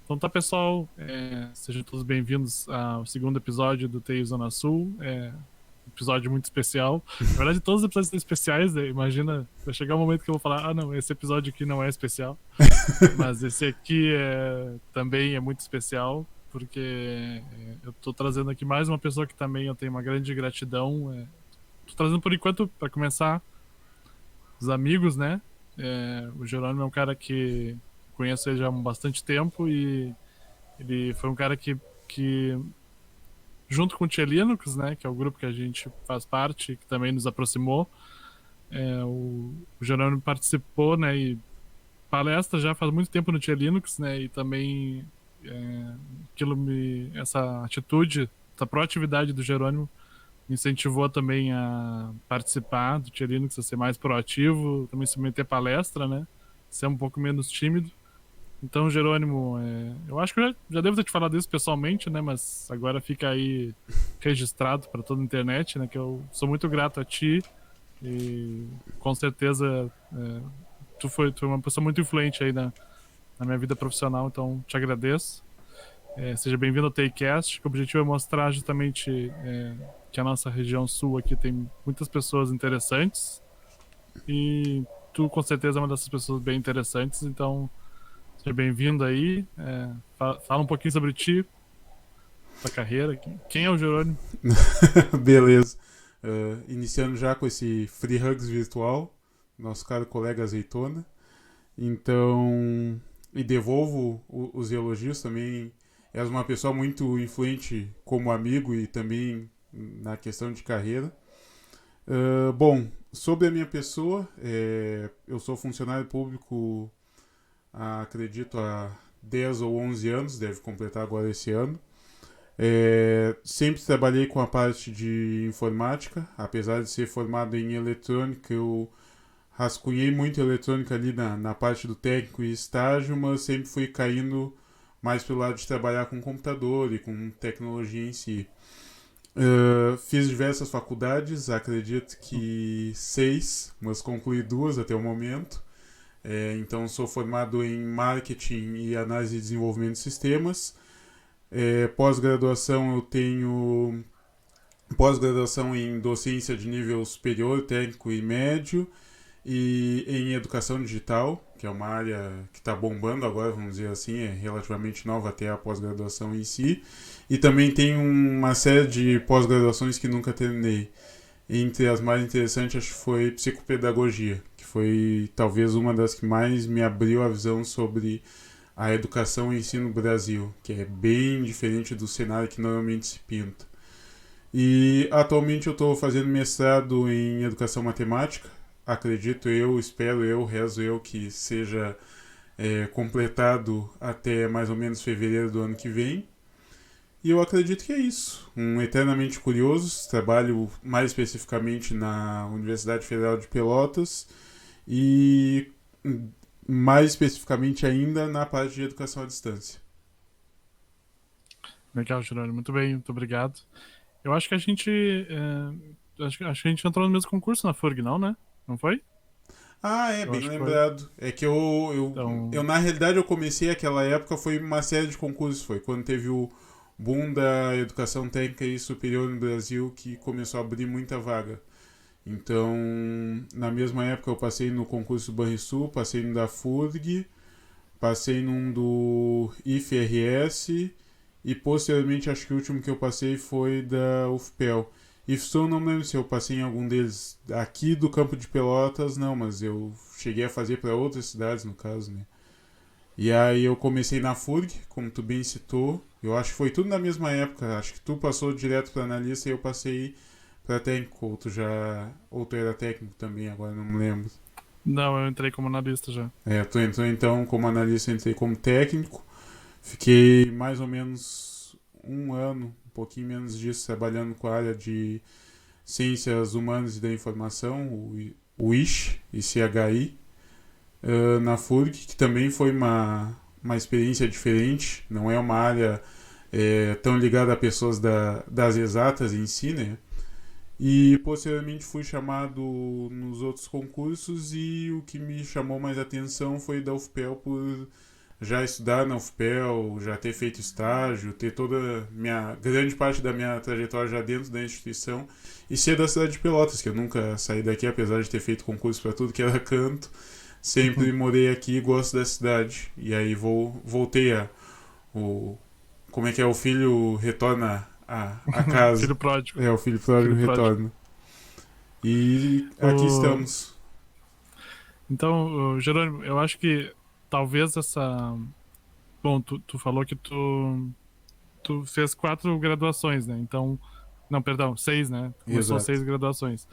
Então tá, pessoal, sejam todos bem-vindos ao segundo episódio do TI Zona Sul, um episódio muito especial. Na verdade, todos os episódios são especiais, né? Imagina, vai chegar um momento que eu vou falar, ah, não, esse episódio aqui não é especial, mas esse aqui também é muito especial, porque eu tô trazendo aqui mais uma pessoa que também eu tenho uma grande gratidão. Tô trazendo por enquanto, para começar, os amigos, né? O Jerônimo é um cara que conheço ele já há bastante tempo e ele foi um cara que junto com o Tia Linux, né, que é o grupo que a gente faz parte, que também nos aproximou, o Jerônimo participou, né, e palestra já faz muito tempo no Tia Linux, né, e também essa atitude, essa proatividade do Jerônimo me incentivou também a participar do Tia Linux, a ser mais proativo, também se meter palestra, né, ser um pouco menos tímido. Então, Jerônimo, eu acho que eu já devo ter te falado isso pessoalmente, né? Mas agora fica aí registrado para toda a internet, né? Que eu sou muito grato a ti e com certeza tu foi uma pessoa muito influente aí na minha vida profissional, então te agradeço. Seja bem-vindo ao TICast, que o objetivo é mostrar justamente que a nossa região sul aqui tem muitas pessoas interessantes e tu com certeza é uma dessas pessoas bem interessantes, então seja bem-vindo aí. Fala um pouquinho sobre ti, tua carreira. Quem é o Jerônimo? Beleza. Iniciando já com esse Free Hugs virtual, nosso caro colega Azeitona. Então, e devolvo os elogios também. És uma pessoa muito influente como amigo e também na questão de carreira. Bom, sobre a minha pessoa, eu sou funcionário público, acredito, há 10 ou 11 anos, deve completar agora esse ano. Sempre trabalhei com a parte de informática, apesar de ser formado em eletrônica, eu rascunhei muito eletrônica ali na parte do técnico e estágio, mas sempre fui caindo mais pelo lado de trabalhar com computador e com tecnologia em si. Fiz diversas faculdades, acredito que 6, mas concluí 2 até o momento. Então sou formado em marketing e análise de desenvolvimento de sistemas. Pós-graduação eu tenho pós-graduação em docência de nível superior, técnico e médio, e em educação digital, que é uma área que está bombando agora, vamos dizer assim, é relativamente nova até a pós-graduação em si. E também tem uma série de pós-graduações que nunca terminei. Entre as mais interessantes, acho que foi psicopedagogia, que foi talvez uma das que mais me abriu a visão sobre a educação e ensino no Brasil, que é bem diferente do cenário que normalmente se pinta. E atualmente eu estou fazendo mestrado em educação matemática. Acredito eu, espero eu, rezo eu que seja completado até mais ou menos fevereiro do ano que vem. E eu acredito que é isso. Um eternamente curioso, trabalho mais especificamente na Universidade Federal de Pelotas e mais especificamente ainda na parte de educação à distância. Legal, Jerônimo. Muito bem, muito obrigado. Eu acho que a gente. Acho que a gente entrou no mesmo concurso na FURG, não, né? Não foi? Ah, Eu bem acho que foi. lembrado. É que eu Então. na realidade eu comecei aquela época, foi uma série de concursos, foi quando teve o boom da educação técnica e superior no Brasil que começou a abrir muita vaga. Então, na mesma época eu passei no concurso do Banrisul, passei no da FURG, passei num do IFRS e posteriormente acho que o último que eu passei foi da UFPEL. IFSU não me lembro se eu passei em algum deles aqui do campo de Pelotas, não, mas eu cheguei a fazer para outras cidades no caso, né? E aí eu comecei na FURG, como tu bem citou. Eu acho que foi tudo na mesma época. Acho que tu passou direto para analista e eu passei para técnico. Ou tu era técnico também, agora não me lembro. Não, eu entrei como analista já. Tu entrou então como analista, eu entrei como técnico. Fiquei mais ou menos um ano, um pouquinho menos disso, trabalhando com a área de Ciências Humanas e da Informação, o ICHI, na FURG, que também foi uma experiência diferente. Não é uma área tão ligada a pessoas das exatas em si, né? E posteriormente fui chamado nos outros concursos e o que me chamou mais atenção foi da UFPEL por já estudar na UFPEL, já ter feito estágio, ter toda minha grande parte da minha trajetória já dentro da instituição e ser da cidade de Pelotas, que eu nunca saí daqui, apesar de ter feito concurso para tudo que era canto. Sempre morei aqui e gosto da cidade. E aí voltei o como é que é, o filho retorna a casa. Filho pródigo. É, o filho pródigo Filho pródigo. retorna. E aqui O... estamos. Então, Jerônimo, eu acho que talvez essa. Bom, tu falou que tu fez 4 graduações, né? Então. Não, perdão, 6, né? Tu começou Exato. 6 graduações.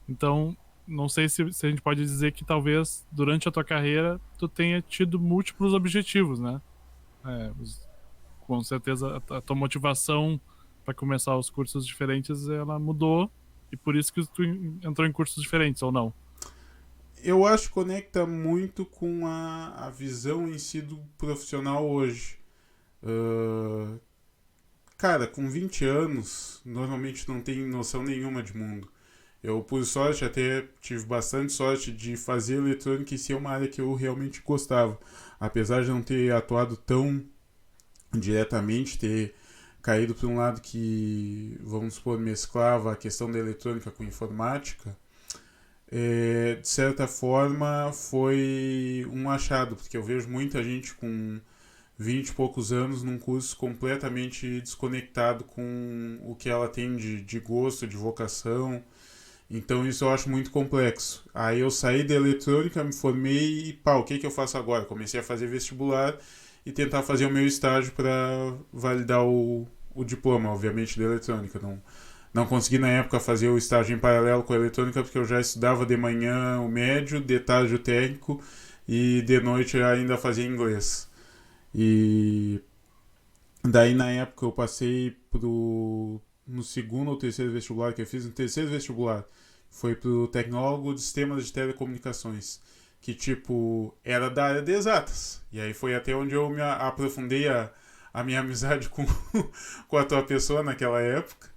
Então, não sei se a gente pode dizer que talvez durante a tua carreira tu tenha tido múltiplos objetivos, né? É, com certeza a tua motivação para começar os cursos diferentes ela mudou e por isso que tu entrou em cursos diferentes ou não? Eu acho que conecta muito com a visão em si do profissional hoje. Ah, cara, com 20 anos, normalmente não tem noção nenhuma de mundo. Eu, por sorte, até tive bastante sorte de fazer eletrônica e ser uma área que eu realmente gostava. Apesar de não ter atuado tão diretamente, ter caído para um lado que, vamos supor, mesclava a questão da eletrônica com informática, de certa forma foi um achado, porque eu vejo muita gente com 20 e poucos anos num curso completamente desconectado com o que ela tem de gosto, de vocação. Então isso eu acho muito complexo. Aí eu saí da eletrônica, me formei e pá, o que eu faço agora? Comecei a fazer vestibular e tentar fazer o meu estágio para validar o diploma, obviamente, da eletrônica. Não consegui na época fazer o estágio em paralelo com a eletrônica porque eu já estudava de manhã o médio, de tarde o técnico e de noite eu ainda fazia inglês. E daí na época eu passei no segundo ou terceiro vestibular que eu fiz, no terceiro vestibular, foi pro tecnólogo de sistemas de telecomunicações, que tipo, era da área de exatas. E aí foi até onde eu me aprofundei a minha amizade com a tua pessoa naquela época.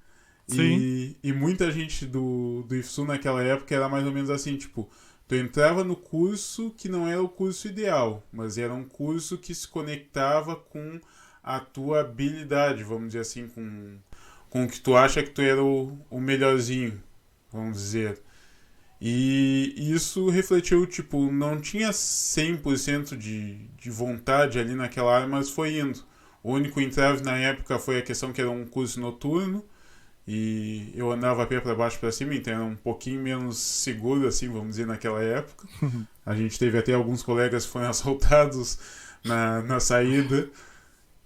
Sim. E muita gente do IFSU naquela época era mais ou menos assim, tipo, tu entrava no curso que não era o curso ideal, mas era um curso que se conectava com a tua habilidade, vamos dizer assim, com o que tu acha que tu era o melhorzinho, vamos dizer. E isso refletiu, tipo, não tinha 100% de vontade ali naquela área, mas foi indo. O único entrave na época foi a questão que era um curso noturno, e eu andava a pé para baixo para cima, então era um pouquinho menos seguro, assim, vamos dizer, naquela época. A gente teve até alguns colegas que foram assaltados na saída.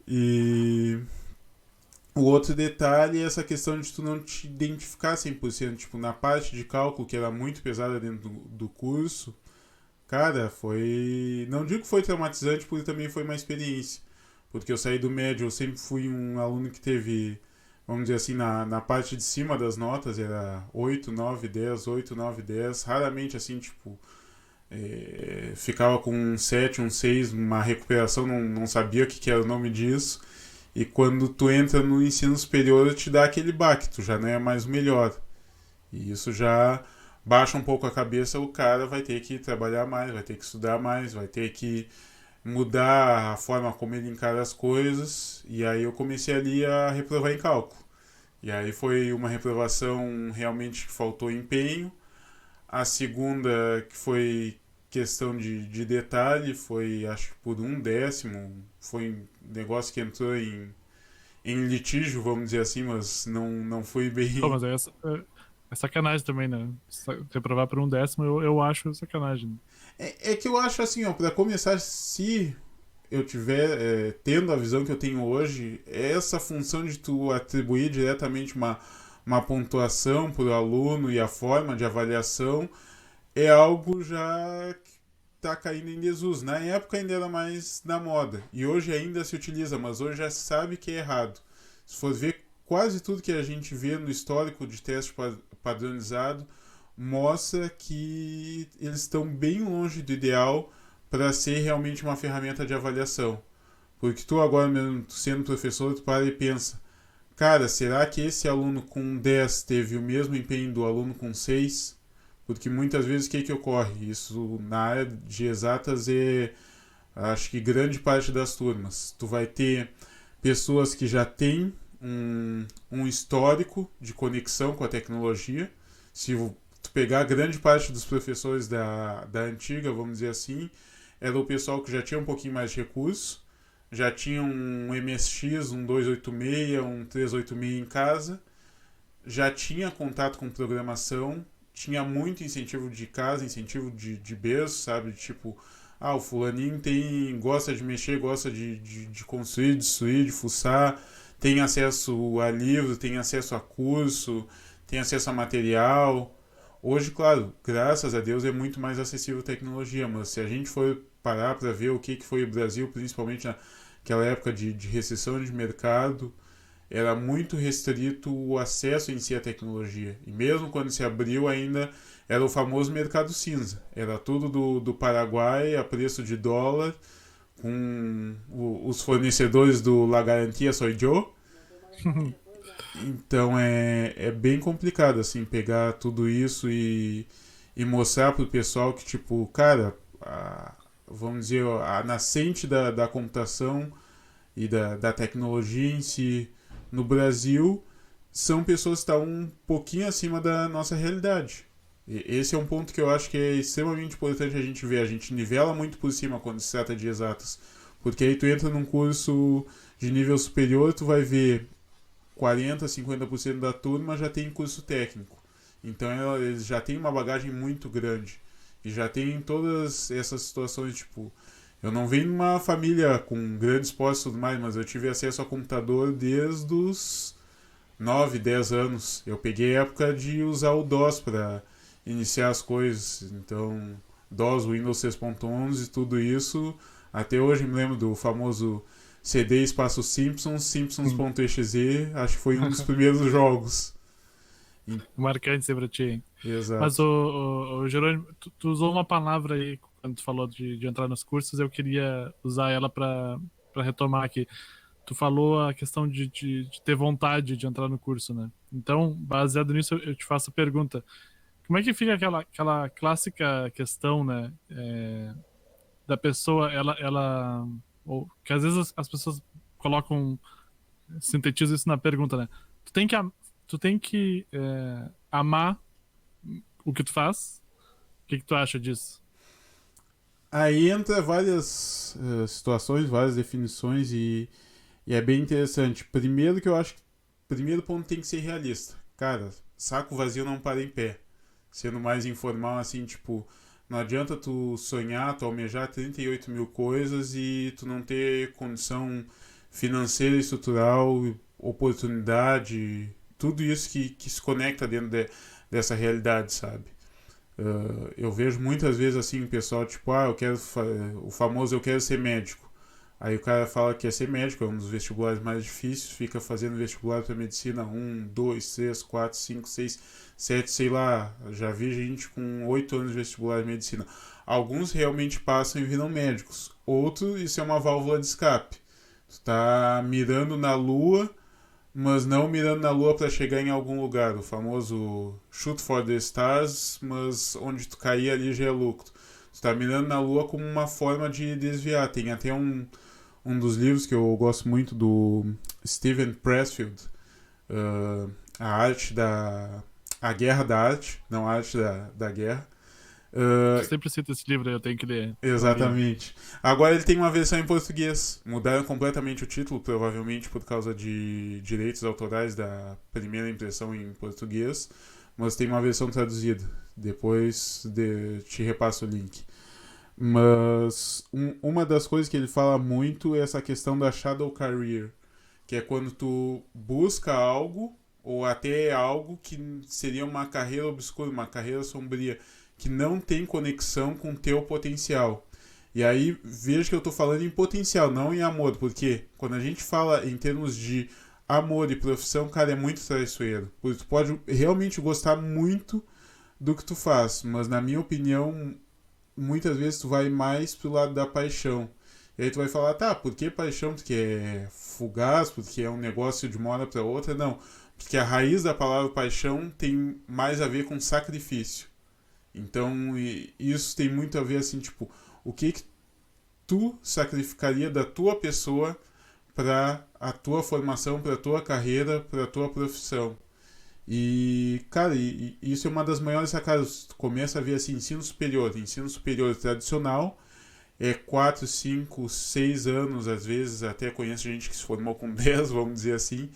E o outro detalhe é essa questão de tu não te identificar 100%. Tipo, na parte de cálculo, que era muito pesada dentro do curso, cara, foi... Não digo que foi traumatizante, porque também foi uma experiência. Porque eu saí do médio, eu sempre fui um aluno que teve, vamos dizer assim, na parte de cima das notas, era 8 9 10 8 9 10 raramente assim, tipo, ficava com um 7 um 6 uma recuperação, não sabia o que era o nome disso. E quando tu entra no ensino superior, te dá aquele baque, tu já não é mais o melhor. E isso já baixa um pouco a cabeça, o cara vai ter que trabalhar mais, vai ter que estudar mais, vai ter que mudar a forma como ele encara as coisas. E aí eu comecei ali a reprovar em cálculo. E aí foi uma reprovação realmente que faltou empenho. A segunda, que foi questão de detalhe, foi acho que por 1/10. Foi um negócio que entrou em litígio, vamos dizer assim, mas não foi Pô, bem. mas é sacanagem também, né? Reprovar por 1/10 eu acho sacanagem. É que eu acho assim, ó, para começar, se eu tiver tendo a visão que eu tenho hoje, essa função de tu atribuir diretamente uma pontuação para o aluno e a forma de avaliação é algo já que está caindo em desuso. Na época ainda era mais na moda e hoje ainda se utiliza, mas hoje já se sabe que é errado. Se for ver, quase tudo que a gente vê no histórico de teste padronizado mostra que eles estão bem longe do ideal para ser realmente uma ferramenta de avaliação. Porque tu agora mesmo, sendo professor, tu para e pensa, cara, será que esse aluno com 10 teve o mesmo empenho do aluno com 6? Porque muitas vezes o que ocorre? Isso na área de exatas é Acho que grande parte das turmas. Tu vai ter pessoas que já têm um histórico de conexão com a tecnologia. Se tu pegar grande parte dos professores da antiga, vamos dizer assim, era o pessoal que já tinha um pouquinho mais de recurso, já tinha um MSX, um 286, um 386 em casa, já tinha contato com programação, tinha muito incentivo de casa, incentivo de berço, sabe? Tipo, o fulaninho gosta de mexer, gosta de construir, de destruir, de fuçar, tem acesso a livro, tem acesso a curso, tem acesso a material. Hoje, claro, graças a Deus é muito mais acessível a tecnologia, mas se a gente for parar para ver o que foi o Brasil, principalmente naquela época de recessão de mercado, era muito restrito o acesso em si à tecnologia. E mesmo quando se abriu, ainda era o famoso mercado cinza. Era tudo do Paraguai a preço de dólar, com os fornecedores do La Garantia Soy Yo. Então é bem complicado assim pegar tudo isso e mostrar pro pessoal que, tipo, cara, vamos dizer, a nascente da computação e da tecnologia em si no Brasil são pessoas que estão um pouquinho acima da nossa realidade. E esse é um ponto que eu acho que é extremamente importante a gente ver. A gente nivela muito por cima quando se trata de exatas. Porque aí tu entra num curso de nível superior, tu vai ver 40, 50% da turma já tem curso técnico. Então eles já têm uma bagagem muito grande. E já tem todas essas situações, tipo, eu não venho de uma família com grandes postos e tudo mais, mas eu tive acesso a computador desde os 9, 10 anos. Eu peguei a época de usar o DOS para iniciar as coisas. Então, DOS, Windows 6.11 e tudo isso. Até hoje me lembro do famoso CD espaço Simpsons, Simpsons.exe, acho que foi um dos primeiros jogos. Marcante sempre pra ti. Mas, Exato. o Jerônimo, tu usou uma palavra aí quando tu falou de entrar nos cursos, eu queria usar ela para retomar aqui. Tu falou a questão de ter vontade de entrar no curso, né? Então, baseado nisso, eu te faço a pergunta. Como é que fica aquela clássica questão, né? Da pessoa, ou que às vezes as pessoas colocam, sintetizam isso na pergunta, né? Tu tem que, tu tem que amar o que tu faz. O que tu acha disso? Aí entra várias situações, várias definições e é bem interessante. Primeiro que eu acho que o primeiro ponto tem que ser realista. Cara, saco vazio não para em pé. Sendo mais informal, assim, tipo, não adianta tu sonhar, tu almejar 38 mil coisas e tu não ter condição financeira, estrutural, oportunidade, tudo isso que se conecta dentro dessa realidade, sabe? Eu vejo muitas vezes assim o pessoal, tipo, eu quero o famoso eu quero ser médico. Aí o cara fala que quer ser médico, é um dos vestibulares mais difíceis, fica fazendo vestibular para medicina 1, 2, 3, 4, 5, 6, 7, sei lá. Já vi gente com 8 anos de vestibular de medicina. Alguns realmente passam e viram médicos. Outros, isso é uma válvula de escape. Tu tá mirando na lua, mas não mirando na lua para chegar em algum lugar. O famoso shoot for the stars, mas onde tu cair ali já é lucro. Tu tá mirando na lua como uma forma de desviar. Tem até um dos livros que eu gosto muito do Steven Pressfield, a arte da a guerra da arte, não a arte da guerra. Tu Uh, sempre cita esse livro, eu tenho que ler. Não li. Exatamente. Agora ele tem uma versão em português. Mudaram completamente o título, provavelmente por causa de direitos autorais da primeira impressão em português. Mas tem uma versão traduzida. Depois te repasso o link. Mas uma das coisas que ele fala muito é essa questão da shadow career, que é quando tu busca algo ou até algo que seria uma carreira obscura, uma carreira sombria, que não tem conexão com o teu potencial. E aí veja que eu estou falando em potencial, não em amor, porque quando a gente fala em termos de amor e profissão, cara, é muito traiçoeiro. Porque tu pode realmente gostar muito do que tu faz, mas na minha opinião, muitas vezes tu vai mais pro lado da paixão. E aí tu vai falar, tá, por que paixão? Porque é fugaz, porque é um negócio de uma hora para outra? Não, porque a raiz da palavra paixão tem mais a ver com sacrifício. Então, isso tem muito a ver, assim, tipo, o que tu sacrificaria da tua pessoa para a tua formação, para a tua carreira, para a tua profissão. E, cara, isso é uma das maiores sacadas. Tu começa a ver assim, ensino superior tradicional, é 4 5 6 anos, às vezes, até conheço gente que se formou com 10 vamos dizer assim,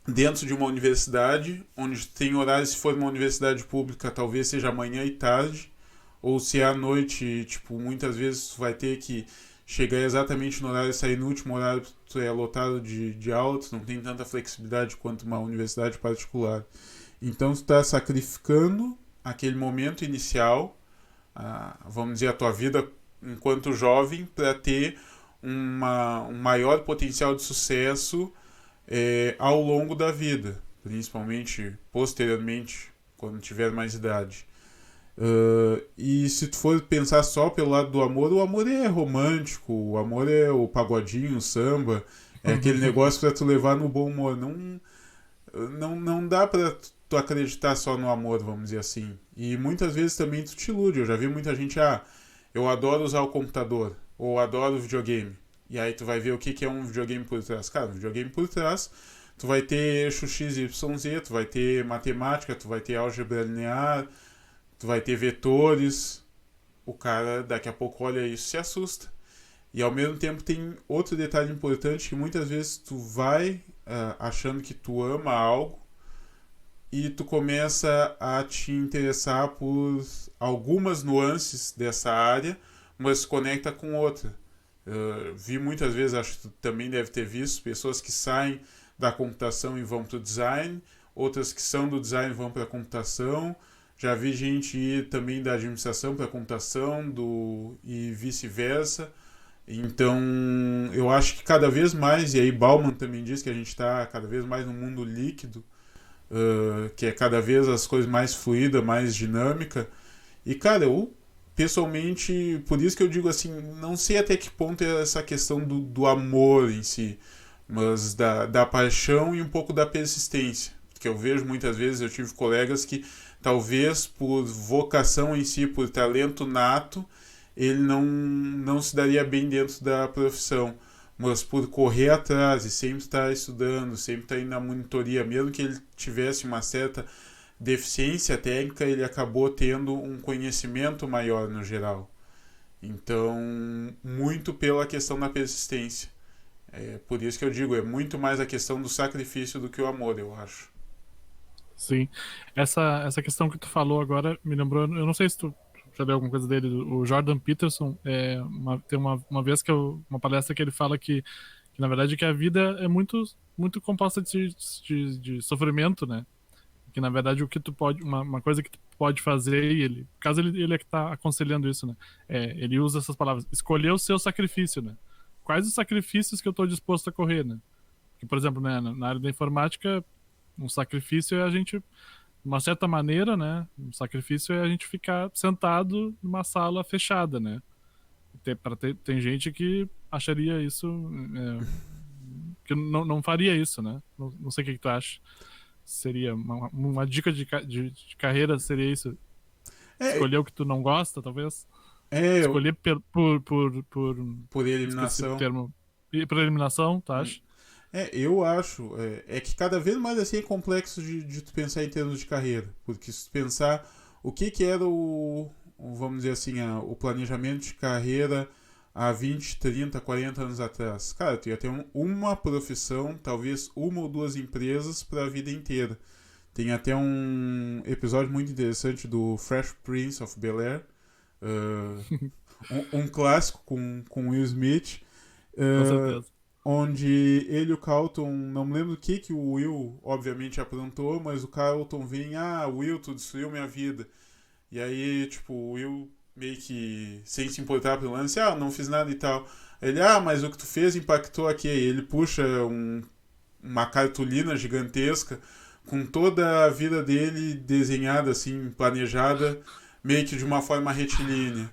dentro de uma universidade, onde tem horário, se for uma universidade pública, talvez seja manhã e tarde, ou se é à noite, tipo, muitas vezes tu vai ter que chegar exatamente no horário e sair no último horário, tu é lotado de aula, tu não tem tanta flexibilidade quanto uma universidade particular. Então tu está sacrificando aquele momento inicial, vamos dizer, a tua vida enquanto jovem, para ter um maior potencial de sucesso ao longo da vida, principalmente posteriormente, quando tiver mais idade. E se tu for pensar só pelo lado do amor, o amor é romântico, o amor é o pagodinho, o samba, é aquele negócio pra tu levar no bom humor. Não dá pra tu acreditar só no amor, vamos dizer assim. E muitas vezes também tu te ilude. Eu já vi muita gente, eu adoro usar o computador, ou adoro videogame. E aí tu vai ver o que é um videogame por trás. Cara, um videogame por trás, tu vai ter eixo X, Y, Z, tu vai ter matemática, tu vai ter álgebra linear, tu vai ter vetores. O cara daqui a pouco olha isso e se assusta. E ao mesmo tempo tem outro detalhe importante, que muitas vezes tu vai achando que tu ama algo e tu começa a te interessar por algumas nuances dessa área, mas se conecta com outra. Vi muitas vezes, acho que tu também deve ter visto, pessoas que saem da computação e vão para o design, outras que são do design e vão para a computação. Já vi gente ir também da administração para a computação e vice-versa. Então, eu acho que cada vez mais, e aí Bauman também diz que a gente está cada vez mais num mundo líquido, que é cada vez as coisas mais fluida, mais dinâmica. E, cara, eu pessoalmente, por isso que eu digo assim, não sei até que ponto é essa questão do amor em si, mas da paixão e um pouco da persistência. Porque eu vejo muitas vezes, eu tive colegas que talvez por vocação em si, por talento nato, ele não se daria bem dentro da profissão, mas por correr atrás e sempre estar estudando, sempre estar indo na monitoria, mesmo que ele tivesse uma certa deficiência técnica, ele acabou tendo um conhecimento maior no geral. Então, muito pela questão da persistência. Por isso que eu digo, é muito mais a questão do sacrifício do que o amor, eu acho. Sim. Essa questão que tu falou agora me lembrou, eu não sei se tu já leu alguma coisa dele, o Jordan Peterson, tem uma vez uma palestra que ele fala que na verdade que a vida é muito composta de sofrimento, né? Que na verdade o que tu pode, uma coisa que tu pode fazer, e ele, no caso ele é que tá aconselhando isso, né? Ele usa essas palavras, escolher o seu sacrifício, né? Quais os sacrifícios que eu tô disposto a correr, né? Porque, por exemplo, né, na área da informática, um sacrifício é a gente, de uma certa maneira, né? Um sacrifício é a gente ficar sentado numa sala fechada, né? Tem gente que acharia isso, que não faria isso, né? Não sei o que tu acha. Seria uma dica de carreira, seria isso? É, Escolher o que tu não gosta, talvez? eu, Escolher por por esqueci o eliminação. termo. E por eliminação, tu acha? Eu acho. Que cada vez mais assim é complexo de tu pensar em termos de carreira. Porque se tu pensar o que era vamos dizer assim, o planejamento de carreira há 20 30 40 anos atrás. Cara, tu ia ter uma profissão, talvez uma ou duas empresas para a vida inteira. Tem até um episódio muito interessante do Fresh Prince of Bel-Air, um clássico com Will Smith, Com uh, certeza. onde ele e o Carlton, não me lembro o que o Will obviamente aprontou, mas o Carlton vem, Will, tu destruiu minha vida. E aí, tipo, o Will meio que sem se importar pelo lance, não fiz nada e tal. Ele, mas o que tu fez impactou aqui. Aí ele puxa uma cartolina gigantesca com toda a vida dele desenhada, assim, planejada, meio que de uma forma retilínea.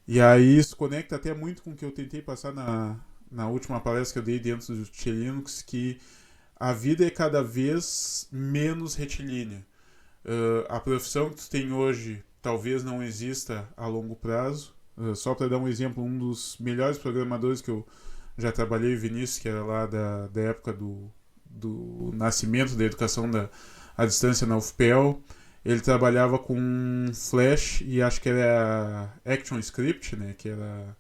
E aí isso conecta até muito com o que eu tentei passar na última palestra que eu dei dentro do Linux, que a vida é cada vez menos retilínea. A profissão que tu tem hoje talvez não exista a longo prazo. Só para dar um exemplo, um dos melhores programadores que eu já trabalhei, o Vinícius, que era lá da época do nascimento da educação à distância na UFPEL, ele trabalhava com Flash e acho que era ActionScript, né, que era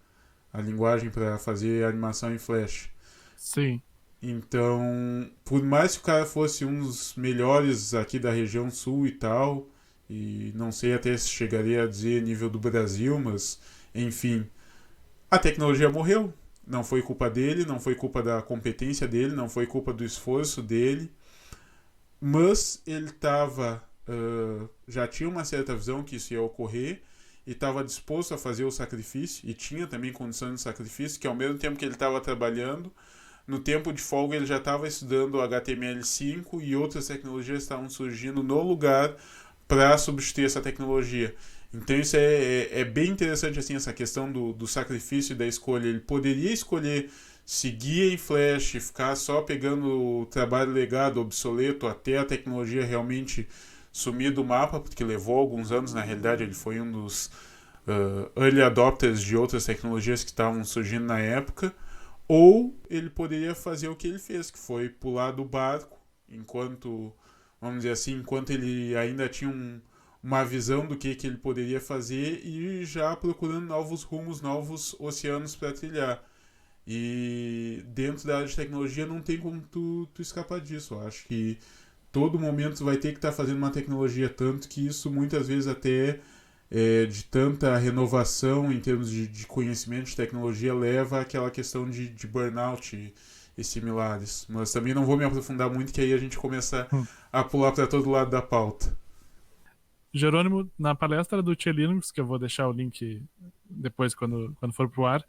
a linguagem para fazer animação em Flash. Sim. Então, por mais que o cara fosse um dos melhores aqui da região sul e tal, e não sei até se chegaria a dizer nível do Brasil, mas enfim, a tecnologia morreu. Não foi culpa dele, não foi culpa da competência dele, não foi culpa do esforço dele, mas ele estava já tinha uma certa visão que isso ia ocorrer e estava disposto a fazer o sacrifício e tinha também condições de sacrifício, que ao mesmo tempo que ele estava trabalhando, no tempo de folga ele já estava estudando HTML5 e outras tecnologias estavam surgindo no lugar para substituir essa tecnologia. Então isso é bem interessante, assim, essa questão do sacrifício e da escolha. Ele poderia escolher seguir em Flash, ficar só pegando o trabalho legado, obsoleto, até a tecnologia realmente sumir do mapa, porque levou alguns anos, na realidade ele foi um dos early adopters de outras tecnologias que estavam surgindo na época, ou ele poderia fazer o que ele fez, que foi pular do barco, enquanto, vamos dizer assim, enquanto ele ainda tinha uma visão do que ele poderia fazer e já procurando novos rumos, novos oceanos para trilhar. E dentro da área de tecnologia não tem como tu escapar disso. Eu acho que todo momento vai ter que estar fazendo uma tecnologia, tanto que isso muitas vezes até de tanta renovação em termos de conhecimento de tecnologia leva àquela questão de burnout e similares. Mas também não vou me aprofundar muito, que aí a gente começa a pular para todo lado da pauta. Jerônimo, na palestra do Tia Linux, que eu vou deixar o link depois quando for pro ar,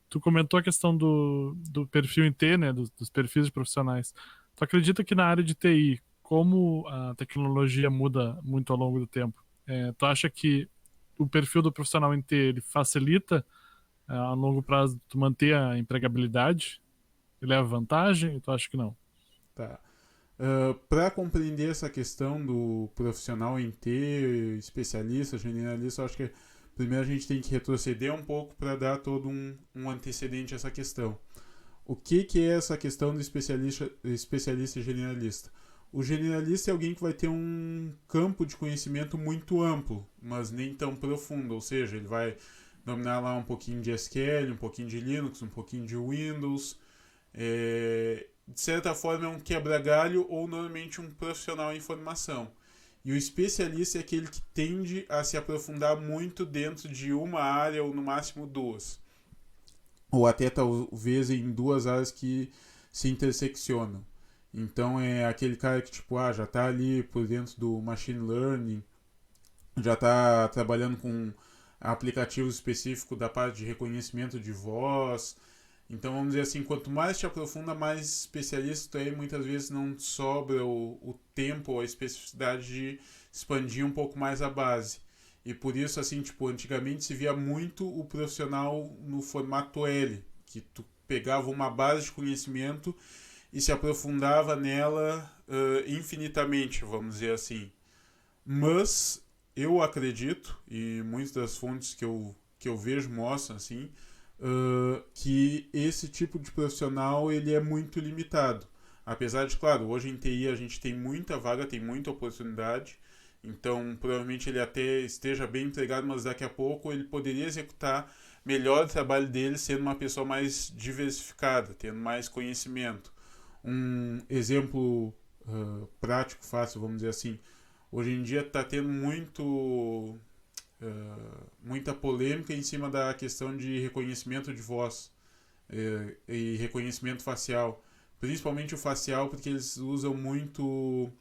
tu comentou a questão do perfil em T, né, dos perfis de profissionais. Tu acredita que na área de TI, como a tecnologia muda muito ao longo do tempo, tu acha que o perfil do profissional em T ele facilita a longo prazo tu manter a empregabilidade? Ele leva vantagem? Tu acha que não? Tá. Para compreender essa questão do profissional em T, especialista, generalista, eu acho que primeiro a gente tem que retroceder um pouco para dar todo um antecedente a essa questão. O que é essa questão do especialista e generalista? O generalista é alguém que vai ter um campo de conhecimento muito amplo, mas nem tão profundo, ou seja, ele vai dominar lá um pouquinho de SQL, um pouquinho de Linux, um pouquinho de Windows. De certa forma é um quebra-galho ou normalmente um profissional em formação. E o especialista é aquele que tende a se aprofundar muito dentro de uma área ou no máximo duas. Ou até talvez em duas áreas que se interseccionam. Então é aquele cara que tipo, já está ali por dentro do machine learning, já está trabalhando com aplicativos específicos da parte de reconhecimento de voz. Então vamos dizer assim, quanto mais te aprofunda, mais especialista tu é, e muitas vezes não sobra o tempo ou a especificidade de expandir um pouco mais a base. E por isso, assim, tipo, antigamente se via muito o profissional no formato L, que tu pegava uma base de conhecimento e se aprofundava nela infinitamente, vamos dizer assim. Mas eu acredito, e muitas das fontes que eu vejo mostram assim, que esse tipo de profissional ele é muito limitado. Apesar de, claro, hoje em TI a gente tem muita vaga, tem muita oportunidade, então provavelmente ele até esteja bem empregado, mas daqui a pouco ele poderia executar melhor o trabalho dele sendo uma pessoa mais diversificada, tendo mais conhecimento. Um exemplo prático, fácil, vamos dizer assim, hoje em dia está tendo muita polêmica em cima da questão de reconhecimento de voz e reconhecimento facial. Principalmente o facial, porque eles usam muito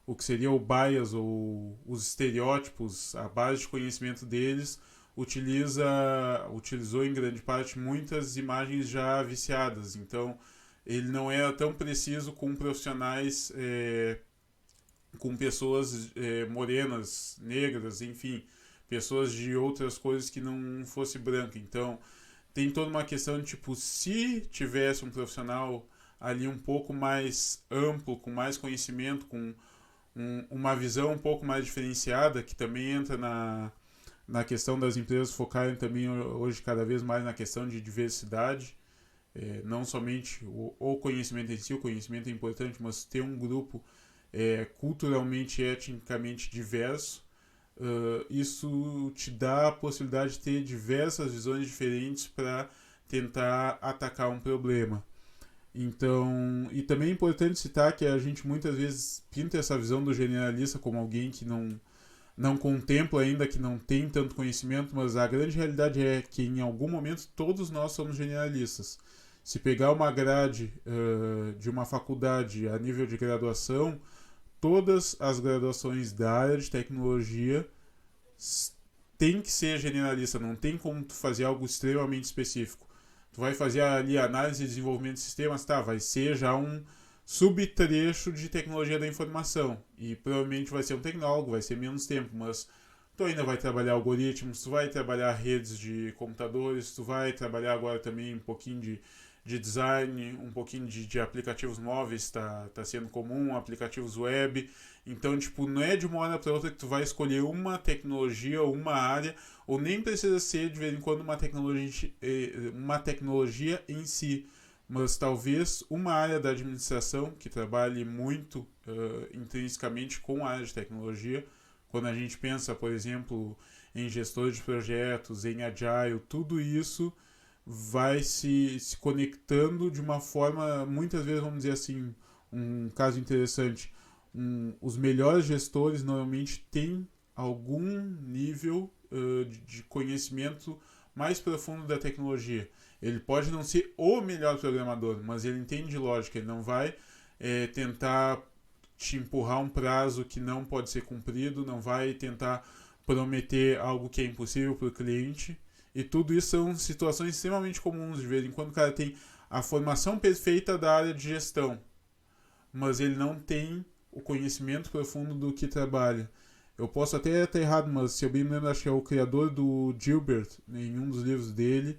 o que seria o bias ou os estereótipos, a base de conhecimento deles utilizou em grande parte muitas imagens já viciadas. Então ele não era tão preciso com profissionais, com pessoas morenas, negras, enfim, pessoas de outras coisas que não fosse branca. Então, tem toda uma questão de, tipo, se tivesse um profissional ali um pouco mais amplo, com mais conhecimento, com uma visão um pouco mais diferenciada, que também entra na questão das empresas focarem também hoje cada vez mais na questão de diversidade, não somente o conhecimento em si, o conhecimento é importante, mas ter um grupo culturalmente e etnicamente diverso. Isso te dá a possibilidade de ter diversas visões diferentes para tentar atacar um problema. Então, e também é importante citar que a gente muitas vezes pinta essa visão do generalista como alguém que não contempla ainda, que não tem tanto conhecimento, mas a grande realidade é que em algum momento todos nós somos generalistas. Se pegar uma grade de uma faculdade a nível de graduação, todas as graduações da área de tecnologia tem que ser generalista, não tem como tu fazer algo extremamente específico. Tu vai fazer ali análise e desenvolvimento de sistemas, tá, vai ser já um subtrecho de tecnologia da informação e provavelmente vai ser um tecnólogo, vai ser menos tempo, mas tu ainda vai trabalhar algoritmos, tu vai trabalhar redes de computadores, tu vai trabalhar agora também um pouquinho de design, um pouquinho de aplicativos móveis tá sendo comum, aplicativos web. Então, tipo, não é de uma hora para outra que tu vai escolher uma tecnologia ou uma área, ou nem precisa ser de vez em quando uma tecnologia em si, mas talvez uma área da administração que trabalhe muito intrinsecamente com a área de tecnologia. Quando a gente pensa, por exemplo, em gestor de projetos, em agile, tudo isso vai se conectando de uma forma, muitas vezes, vamos dizer assim, um caso interessante, os melhores gestores normalmente têm algum nível de conhecimento mais profundo da tecnologia. Ele pode não ser o melhor programador, mas ele entende lógica, ele não vai tentar te empurrar um prazo que não pode ser cumprido, não vai tentar prometer algo que é impossível para o cliente. E tudo isso são situações extremamente comuns. De vez em quando o cara tem a formação perfeita da área de gestão, mas ele não tem o conhecimento profundo do que trabalha. Eu posso até estar errado, mas se eu bem me lembro, acho que é o criador do Gilbert, em um dos livros dele,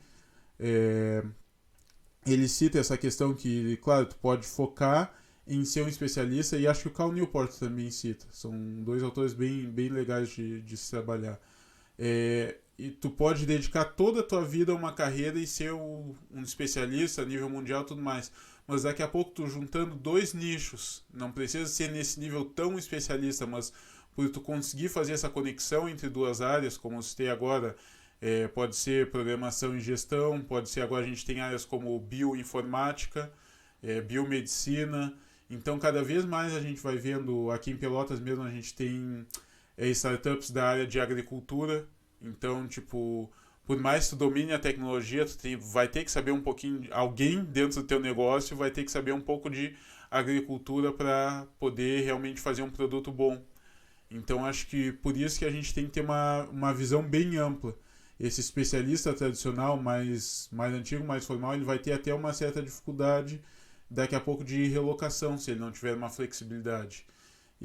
ele cita essa questão que, claro, tu pode focar em ser um especialista, e acho que o Cal Newport também cita. São dois autores bem legais de se trabalhar. E tu pode dedicar toda a tua vida a uma carreira e ser um especialista a nível mundial e tudo mais. Mas daqui a pouco tu juntando dois nichos, não precisa ser nesse nível tão especialista, mas por tu conseguir fazer essa conexão entre duas áreas, como você tem agora, pode ser programação e gestão, pode ser agora a gente tem áreas como bioinformática, biomedicina. Então cada vez mais a gente vai vendo, aqui em Pelotas mesmo a gente tem startups da área de agricultura. Então, tipo, por mais que tu domine a tecnologia, vai ter que saber um pouquinho, alguém dentro do teu negócio vai ter que saber um pouco de agricultura para poder realmente fazer um produto bom. Então, acho que por isso que a gente tem que ter uma visão bem ampla. Esse especialista tradicional, mais antigo, mais formal, ele vai ter até uma certa dificuldade daqui a pouco de relocação, se ele não tiver uma flexibilidade.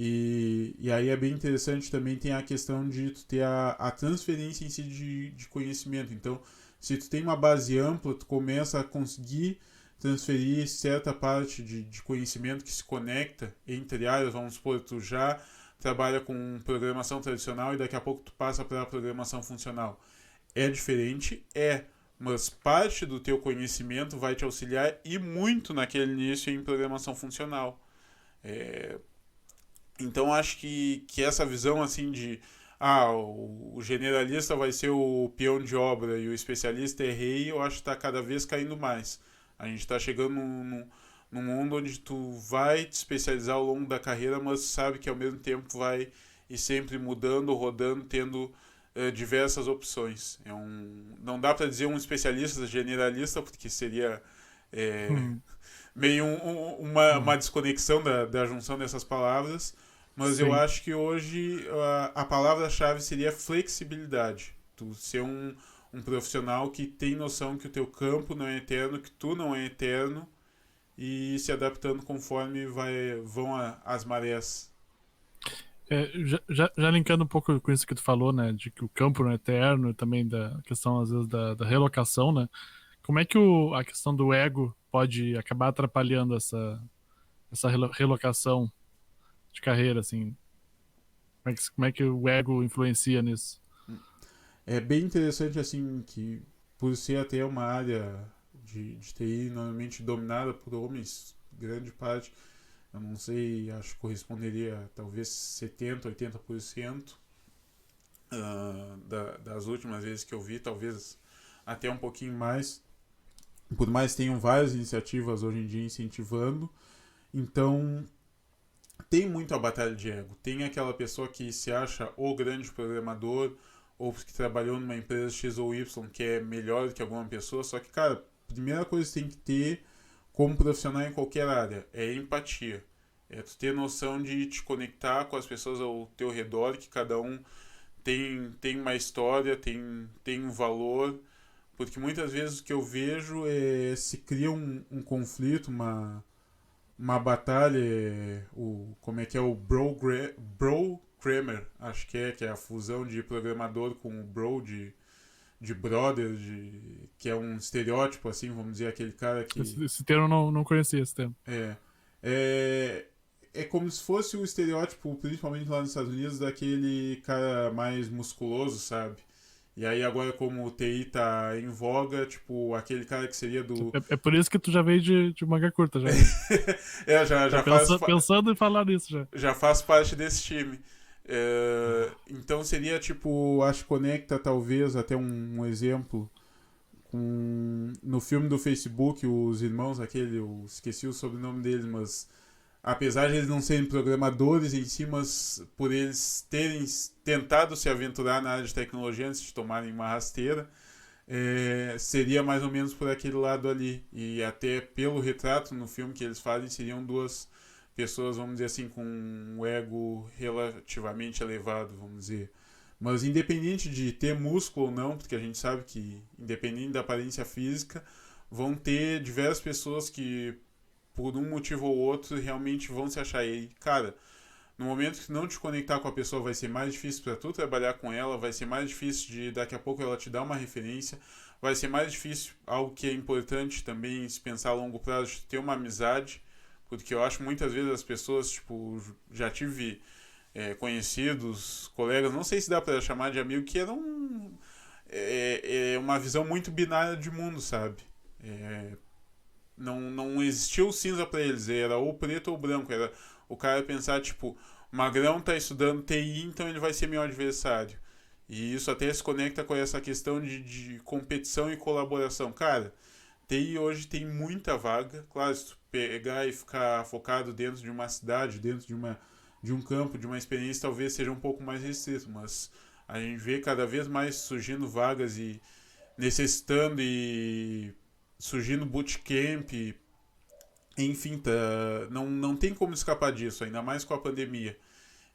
E aí é bem interessante também, tem a questão de tu ter a transferência em si de conhecimento. Então, se tu tem uma base ampla, tu começa a conseguir transferir certa parte de conhecimento que se conecta entre áreas. Vamos supor, tu já trabalha com programação tradicional e daqui a pouco tu passa para a programação funcional. É diferente? Mas parte do teu conhecimento vai te auxiliar e muito naquele início em programação funcional. Então acho que essa visão assim de o generalista vai ser o peão de obra e o especialista é rei, eu acho que está cada vez caindo mais. A gente está chegando num mundo onde tu vai te especializar ao longo da carreira, mas sabe que ao mesmo tempo vai ir sempre mudando, rodando, tendo diversas opções. Não dá para dizer um especialista generalista, porque seria Hum, meio uma desconexão da junção dessas palavras, mas eu sim. acho que hoje a palavra-chave seria flexibilidade. Tu ser um profissional que tem noção que o teu campo não é eterno, que tu não é eterno, e se adaptando conforme vão as marés. Já linkando um pouco com isso que tu falou, né, de que o campo não é eterno, e também da questão, às vezes, da relocação, né, como é que a questão do ego pode acabar atrapalhando essa relocação de carreira, assim? Como é que o ego influencia nisso? É bem interessante, assim, que por ser até uma área de TI normalmente dominada por homens, grande parte, eu não sei, acho que corresponderia a talvez 70, 80% das últimas vezes que eu vi, talvez até um pouquinho mais. Por mais tenham várias iniciativas hoje em dia incentivando, então tem muito a batalha de ego. Tem aquela pessoa que se acha o grande programador ou que trabalhou numa empresa X ou Y que é melhor do que alguma pessoa, só que, cara, a primeira coisa que tem que ter como profissional em qualquer área é empatia. É tu ter noção de te conectar com as pessoas ao teu redor, que cada um tem uma história, tem um valor, porque muitas vezes o que eu vejo é se cria um conflito, uma batalha, como é que é o bro Kramer, acho que é a fusão de programador com o bro de brother, que é um estereótipo, assim, vamos dizer, aquele cara que Esse termo eu não conhecia, esse termo. é, é, é como se fosse o estereótipo, principalmente lá nos Estados Unidos, daquele cara mais musculoso, sabe? E aí agora como o TI tá em voga, tipo, aquele cara que seria do... É por isso que tu já veio de manga curta, já, né? já faz, Pensando em falar nisso já. já faz parte desse time. Então seria tipo, acho que conecta talvez até um exemplo com no filme do Facebook, os irmãos, aquele, eu esqueci o sobrenome deles, mas apesar de eles não serem programadores em si, mas por eles terem tentado se aventurar na área de tecnologia antes de tomarem uma rasteira, seria mais ou menos por aquele lado ali. E até pelo retrato no filme que eles fazem, seriam duas pessoas, vamos dizer assim, com um ego relativamente elevado, vamos dizer. Mas independente de ter músculo ou não, porque a gente sabe que, independente da aparência física, vão ter diversas pessoas que, por um motivo ou outro, realmente vão se achar. E, cara, no momento que não te conectar com a pessoa, vai ser mais difícil para tu trabalhar com ela, vai ser mais difícil de daqui a pouco ela te dar uma referência, vai ser mais difícil, algo que é importante também se pensar a longo prazo, de ter uma amizade, porque eu acho muitas vezes as pessoas, tipo, já tive conhecidos, colegas, não sei se dá para chamar de amigo, que eram uma visão muito binária de mundo, sabe? Não existiu cinza para eles, era ou preto ou branco, era o cara pensar, tipo, o Magrão tá estudando TI, então ele vai ser meu adversário. E isso até se conecta com essa questão de competição e colaboração. Cara, TI hoje tem muita vaga. Claro, se tu pegar e ficar focado dentro de uma cidade, dentro de um campo, de uma experiência, talvez seja um pouco mais restrito, mas a gente vê cada vez mais surgindo vagas e necessitando e surgindo bootcamp, enfim, não tem como escapar disso, ainda mais com a pandemia.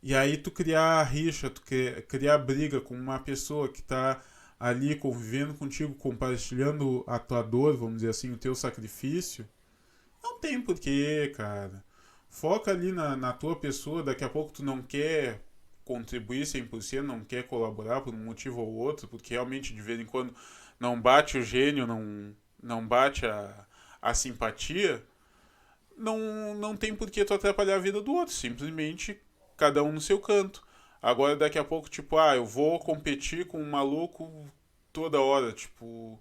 E aí tu criar rixa, tu criar briga com uma pessoa que está ali convivendo contigo, compartilhando a tua dor, vamos dizer assim, o teu sacrifício, não tem porquê, cara. Foca ali na tua pessoa, daqui a pouco tu não quer contribuir 100%, não quer colaborar por um motivo ou outro, porque realmente de vez em quando não bate o gênio, não bate a simpatia, não tem por que tu atrapalhar a vida do outro, simplesmente cada um no seu canto. Agora daqui a pouco, tipo, eu vou competir com um maluco toda hora, tipo,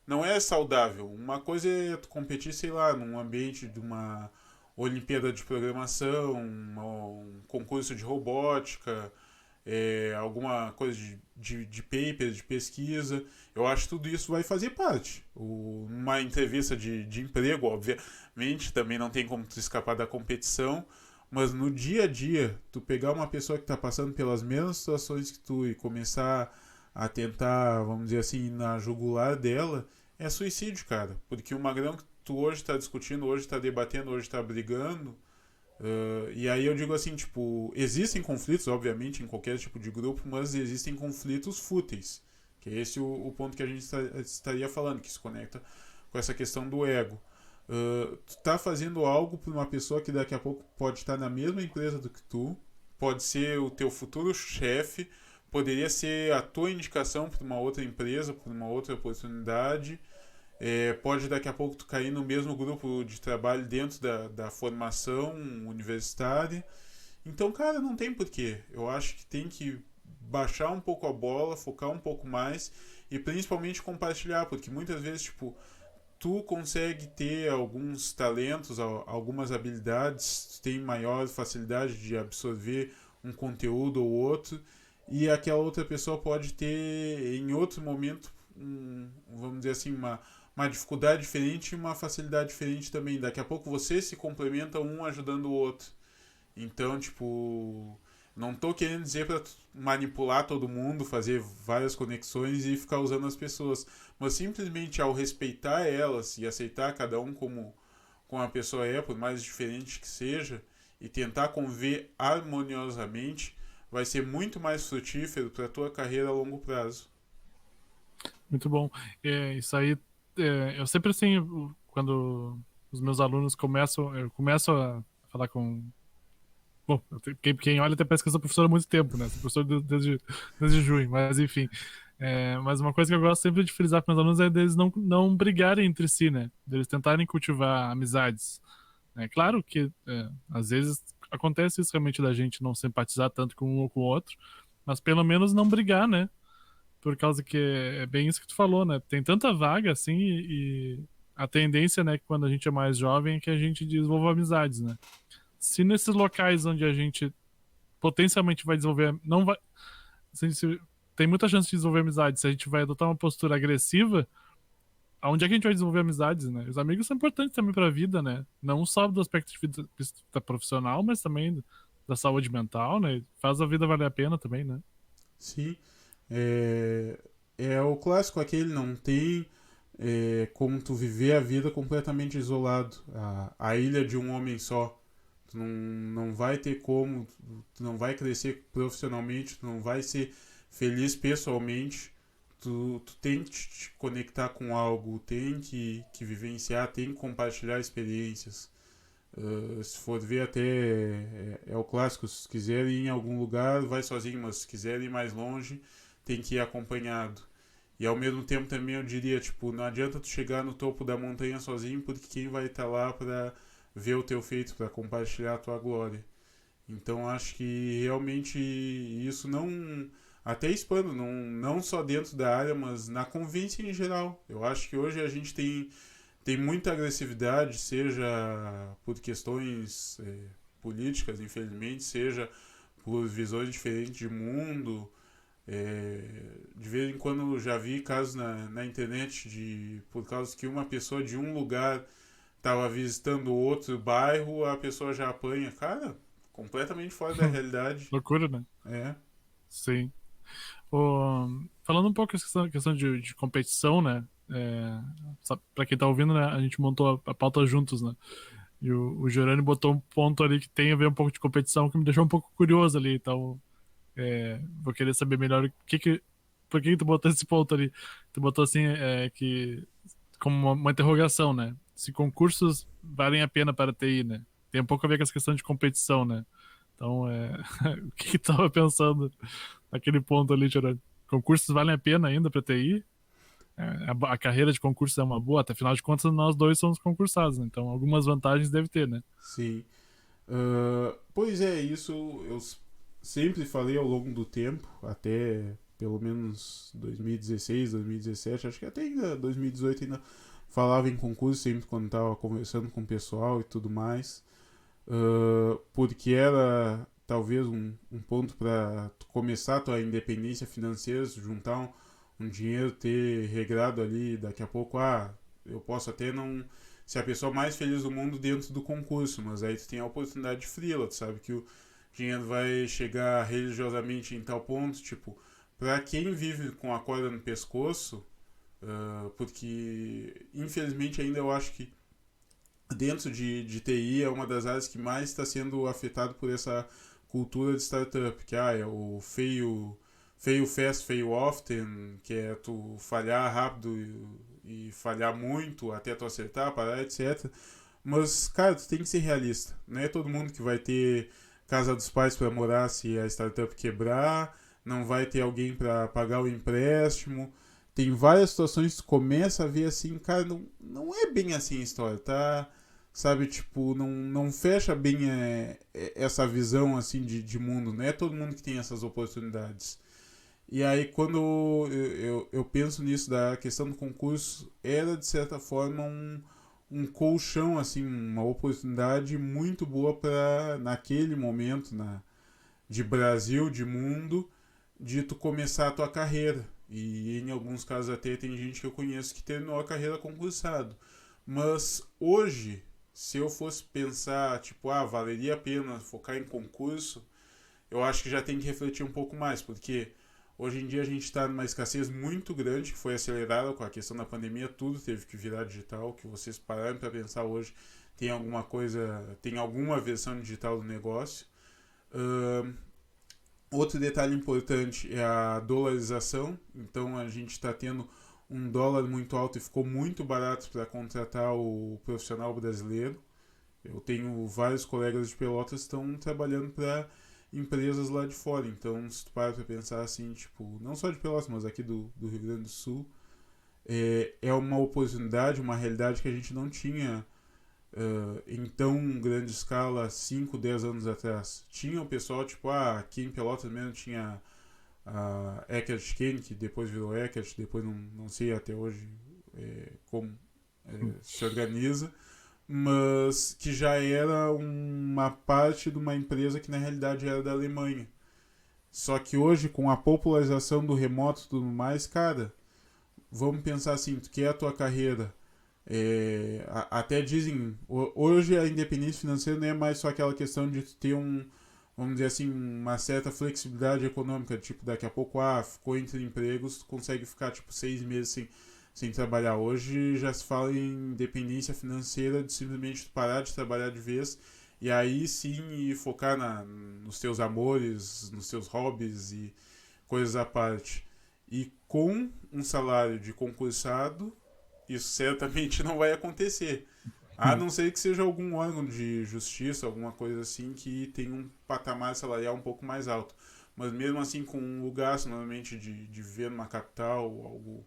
não é saudável. Uma coisa é tu competir, sei lá, num ambiente de uma Olimpíada de Programação, um concurso de robótica, alguma coisa de paper, de pesquisa. Eu acho que tudo isso vai fazer parte. Uma entrevista de emprego, obviamente, também não tem como tu escapar da competição, mas no dia a dia, tu pegar uma pessoa que está passando pelas mesmas situações que tu e começar a tentar, vamos dizer assim, ir na jugular dela, é suicídio, cara. Porque o magrão que tu hoje está discutindo, hoje está debatendo, hoje está brigando. E aí eu digo assim, tipo, existem conflitos, obviamente, em qualquer tipo de grupo, mas existem conflitos fúteis. Que é esse o ponto que a gente estaria falando, que se conecta com essa questão do ego. Tu tá fazendo algo para uma pessoa que daqui a pouco pode estar na mesma empresa do que tu, pode ser o teu futuro chefe, poderia ser a tua indicação para uma outra empresa, para uma outra oportunidade. Pode daqui a pouco tu cair no mesmo grupo de trabalho dentro da formação universitária. Então, cara, não tem porquê. Eu acho que tem que baixar um pouco a bola, focar um pouco mais e principalmente compartilhar, porque muitas vezes, tipo, tu consegue ter alguns talentos, algumas habilidades, tu tem maior facilidade de absorver um conteúdo ou outro, e aquela outra pessoa pode ter em outro momento, vamos dizer assim, uma dificuldade diferente e uma facilidade diferente também. Daqui a pouco você se complementa um ajudando o outro. Então, tipo, não tô querendo dizer pra manipular todo mundo, fazer várias conexões e ficar usando as pessoas, mas simplesmente ao respeitar elas e aceitar cada um como a pessoa é, por mais diferente que seja, e tentar conviver harmoniosamente, vai ser muito mais frutífero para tua carreira a longo prazo. Muito bom. Isso aí, eu sempre assim, quando os meus alunos começam, eu começo a falar com. Bom, quem olha até parece que eu sou professor há muito tempo, né? Sou professor desde junho, mas enfim. Mas uma coisa que eu gosto sempre de frisar para meus alunos é deles não brigarem entre si, né? Deles tentarem cultivar amizades. É claro que às vezes acontece isso realmente da gente não simpatizar tanto com um ou com o outro, mas pelo menos não brigar, né? Por causa que é bem isso que tu falou, né? Tem tanta vaga assim e a tendência, né, que quando a gente é mais jovem é que a gente desenvolva amizades, né? Se nesses locais onde a gente potencialmente vai desenvolver, não vai, se tem muita chance de desenvolver amizades, se a gente vai adotar uma postura agressiva, aonde é que a gente vai desenvolver amizades, né? Os amigos são importantes também para a vida, né? Não só do aspecto de vida profissional, mas também da saúde mental, né? Faz a vida valer a pena também, né? Sim, é, é o clássico aquele, não tem como tu viver a vida completamente isolado. A ilha de um homem só. Tu não vai ter como, tu não vai crescer profissionalmente, tu não vai ser feliz pessoalmente. Tu tem que te conectar com algo, tem que vivenciar, tem que compartilhar experiências. Se for ver até é o clássico, se quiser ir em algum lugar, vai sozinho, mas se quiser ir mais longe, tem que ir acompanhado. E ao mesmo tempo também eu diria, tipo, não adianta tu chegar no topo da montanha sozinho, porque quem vai estar lá para ver o teu feito, para compartilhar a tua glória. Então acho que realmente isso não. Até expando, não só dentro da área, mas na convivência em geral. Eu acho que hoje a gente tem muita agressividade, seja por questões políticas, infelizmente, seja por visões diferentes de mundo. De vez em quando eu já vi casos na internet de por causa que uma pessoa de um lugar estava visitando outro bairro, a pessoa já apanha. Cara, completamente fora da realidade. Loucura, né? É, Sim. Falando um pouco essa questão de competição, né? Para quem tá ouvindo, né? A gente montou a pauta juntos, né? E o Gerani botou um ponto ali que tem a ver um pouco de competição que me deixou um pouco curioso ali. Então, vou querer saber melhor por que tu botou esse ponto ali. Tu botou assim, que como uma interrogação, né? Se concursos valem a pena para a TI, né? Tem um pouco a ver com essa questão de competição, né? Então, o que tu tava pensando naquele ponto ali, Gerani? Concursos valem a pena ainda para TI? A carreira de concursos é uma boa, até afinal de contas nós dois somos concursados, né? Então algumas vantagens deve ter, né? sim. Pois é, isso eu sempre falei ao longo do tempo, até pelo menos 2016, 2017, acho que até ainda 2018 ainda falava em concurso sempre quando estava conversando com o pessoal e tudo mais, porque era talvez um ponto para começar a tua independência financeira, juntar um dinheiro, ter regrado ali, daqui a pouco, eu posso até não ser a pessoa mais feliz do mundo dentro do concurso, mas aí tu tem a oportunidade de freela, tu sabe que o dinheiro vai chegar religiosamente em tal ponto, tipo, para quem vive com a corda no pescoço, porque infelizmente ainda eu acho que dentro de TI é uma das áreas que mais está sendo afetado por essa cultura de startup, que é o feio fast, feio often, que é tu falhar rápido e falhar muito até tu acertar, parar, etc. Mas, cara, tu tem que ser realista. Não é todo mundo que vai ter casa dos pais para morar se a startup quebrar, não vai ter alguém para pagar o empréstimo. Tem várias situações que tu começa a ver assim, cara, não é bem assim a história, tá? Sabe, tipo, não fecha bem essa visão assim de mundo. Não é todo mundo que tem essas oportunidades. E aí, quando eu penso nisso, da questão do concurso, era de certa forma um colchão, assim, uma oportunidade muito boa para, naquele momento, de Brasil, de mundo, de tu começar a tua carreira. E em alguns casos até tem gente que eu conheço que terminou a carreira concursado. Mas hoje, se eu fosse pensar, tipo, valeria a pena focar em concurso, eu acho que já tem que refletir um pouco mais, porque hoje em dia a gente está numa escassez muito grande, que foi acelerada com a questão da pandemia, tudo teve que virar digital, que vocês pararem para pensar hoje, tem alguma coisa, tem alguma versão digital do negócio. Ahn, Outro detalhe importante é a dolarização, então a gente está tendo um dólar muito alto e ficou muito barato para contratar o profissional brasileiro. Eu tenho vários colegas de Pelotas que estão trabalhando para empresas lá de fora. Então, se tu para pra pensar assim, tipo, não só de Pelotas, mas aqui do Rio Grande do Sul, é uma oportunidade, uma realidade que a gente não tinha em tão grande escala 5 10 anos atrás. Tinha o pessoal, tipo, aqui em Pelotas mesmo tinha a Eckert Kane, que depois virou Eckert, depois não sei até hoje como se organiza, mas que já era uma parte de uma empresa que na realidade era da Alemanha. Só que hoje, com a popularização do remoto e tudo mais, cara, vamos pensar assim, tu quer a tua carreira. Até dizem, hoje a independência financeira não é mais só aquela questão de tu ter vamos dizer assim, uma certa flexibilidade econômica, tipo, daqui a pouco, ficou entre empregos, tu consegue ficar, tipo, 6 meses sem trabalhar. Hoje já se fala em independência financeira de simplesmente parar de trabalhar de vez e aí sim e focar nos teus amores, nos teus hobbies e coisas à parte. E com um salário de concursado, isso certamente não vai acontecer. A não ser que seja algum órgão de justiça, alguma coisa assim, que tenha um patamar salarial um pouco mais alto. Mas mesmo assim, com um gasto normalmente de viver numa capital, algo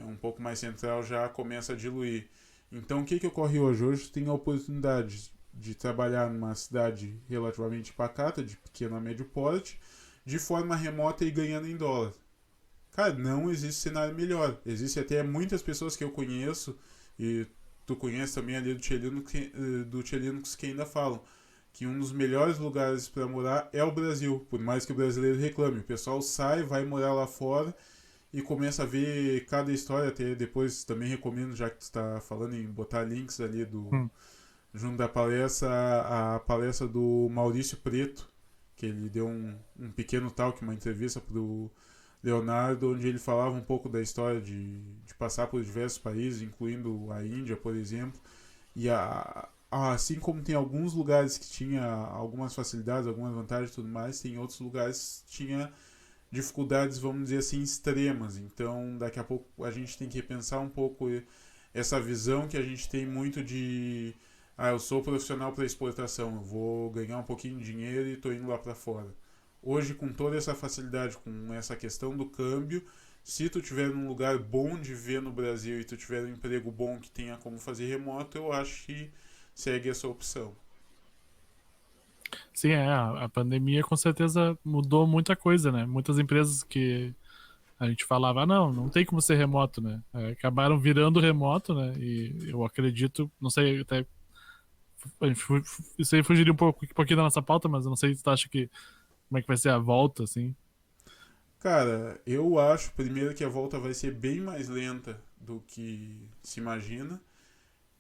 um pouco mais central, já começa a diluir. Então, o que ocorre hoje? Hoje tem a oportunidade de trabalhar numa cidade relativamente pacata, de pequeno a médio porte, de forma remota e ganhando em dólar. Cara, não existe cenário melhor. Existem até muitas pessoas que eu conheço, e tu conhece também ali do Tia Linux que ainda falam que um dos melhores lugares para morar é o Brasil, por mais que o brasileiro reclame. O pessoal sai, vai morar lá fora e começa a ver cada história. Até depois também recomendo, já que tu está falando em botar links ali junto da palestra, a palestra do Maurício Preto, que ele deu um pequeno talk, uma entrevista pro Leonardo, onde ele falava um pouco da história de passar por diversos países, incluindo a Índia, por exemplo. E assim como tem alguns lugares que tinha algumas facilidades, algumas vantagens e tudo mais, tem outros lugares que tinha dificuldades, vamos dizer assim, extremas. Então, daqui a pouco a gente tem que repensar um pouco essa visão que a gente tem muito de eu sou profissional para exportação, eu vou ganhar um pouquinho de dinheiro e estou indo lá para fora. Hoje, com toda essa facilidade, com essa questão do câmbio, se tu tiver um lugar bom de ver no Brasil e tu tiver um emprego bom que tenha como fazer remoto, eu acho que segue essa opção. Sim, a pandemia com certeza mudou muita coisa, né? Muitas empresas que a gente falava, não tem como ser remoto, né? Acabaram virando remoto, né? E eu acredito, não sei, até isso aí fugiria um pouquinho da nossa pauta, mas eu não sei se tu acha que como é que vai ser a volta, assim. Cara, eu acho primeiro que a volta vai ser bem mais lenta do que se imagina.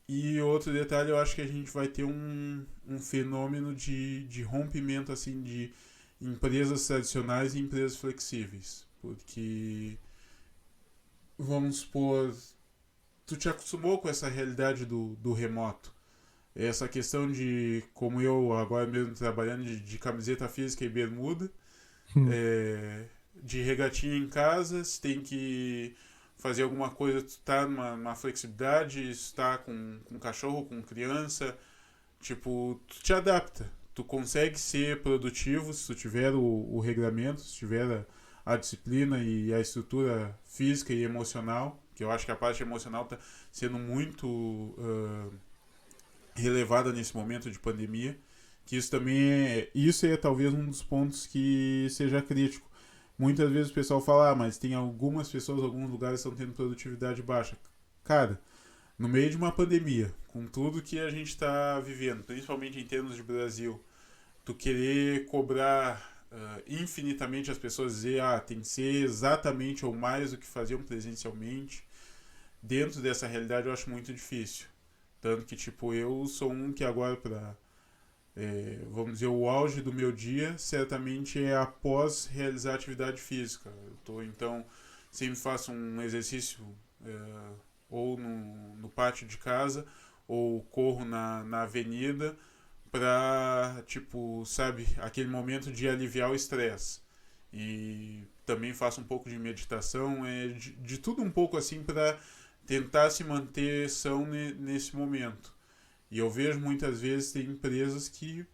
E outro detalhe, eu acho que a gente vai ter um fenômeno de rompimento assim de empresas tradicionais e empresas flexíveis. Porque, vamos supor, tu te acostumou com essa realidade do remoto. Essa questão de, como eu agora mesmo trabalhando de camiseta física e bermuda, de regatinha em casa, se tem que fazer alguma coisa, tu tá numa flexibilidade, se tá com cachorro, com criança, tipo, tu te adapta. Tu consegue ser produtivo se tu tiver o regramento, se tiver a disciplina e a estrutura física e emocional, que eu acho que a parte emocional está sendo muito relevada nesse momento de pandemia, que isso também isso é talvez um dos pontos que seja crítico. muitas vezes o pessoal fala, mas tem algumas pessoas, alguns lugares estão tendo produtividade baixa. Cara, no meio de uma pandemia, com tudo que a gente está vivendo, principalmente em termos de Brasil, tu querer cobrar infinitamente as pessoas, dizer, tem que ser exatamente ou mais do que faziam presencialmente, dentro dessa realidade eu acho muito difícil. Tanto que, tipo, eu sou um que agora, vamos dizer, o auge do meu dia, certamente é após realizar atividade física. Eu tô, então, sempre faço um exercício ou no pátio de casa, ou corro na avenida, pra, tipo, sabe, aquele momento de aliviar o estresse. E também faço um pouco de meditação, de tudo um pouco assim para tentar se manter são nesse momento. E eu vejo muitas vezes tem empresas que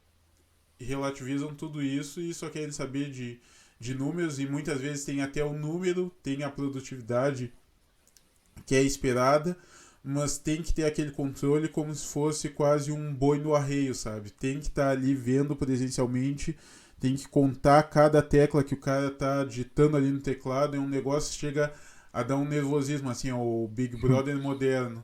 relativizam tudo isso e só querem saber de números, e muitas vezes tem até o número, tem a produtividade que é esperada, mas tem que ter aquele controle como se fosse quase um boi no arreio, sabe? Tem que estar ali vendo presencialmente, tem que contar cada tecla que o cara tá digitando ali no teclado, é um negócio que chega a dar um nervosismo, assim, o Big Brother moderno.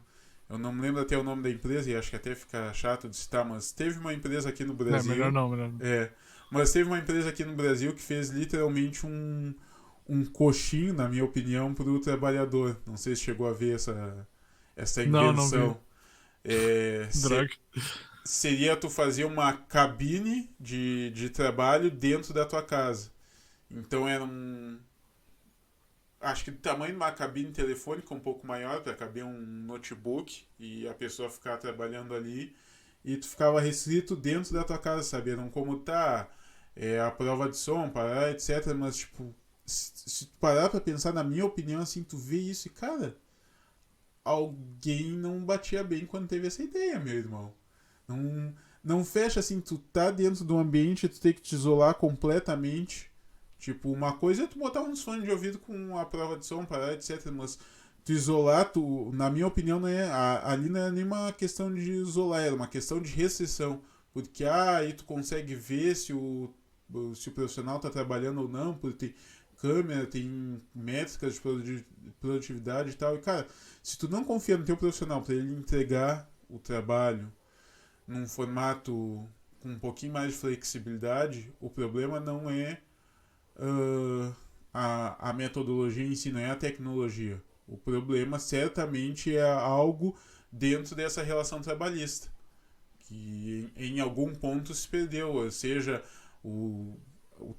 Eu não me lembro até o nome da empresa e acho que até fica chato de citar, mas teve uma empresa aqui no É, melhor Brasil. não, melhor não. Mas teve uma empresa aqui no Brasil que fez literalmente um coxinho, na minha opinião, para o trabalhador. Não sei se chegou a ver essa Não, não vi. invenção. É, se- Droga. Seria tu fazer uma cabine de trabalho dentro da tua casa. Então era um. Acho que do tamanho de uma cabine telefônica um pouco maior, para caber um notebook e a pessoa ficar trabalhando ali. E tu ficava restrito dentro da tua casa, sabe? Não como tá a prova de som, parar, etc. Mas, tipo, se tu parar pra pensar, na minha opinião, assim, tu vê isso e, cara, alguém não batia bem quando teve essa ideia, meu irmão. Não, não fecha assim, tu tá dentro do ambiente, tu tem que te isolar completamente. Tipo, uma coisa é tu botar uns fones de ouvido com a prova de som, parar, etc. Mas tu isolar, na minha opinião, não é, ali não é nenhuma questão de isolar, era uma questão de restrição. Porque aí tu consegue ver se o profissional tá trabalhando ou não, porque tem câmera, tem métricas de produtividade e tal. E, cara, se tu não confia no teu profissional para ele entregar o trabalho num formato com um pouquinho mais de flexibilidade, o problema não é a metodologia em si, não é a tecnologia. O problema certamente é algo dentro dessa relação trabalhista, que em algum ponto se perdeu, seja o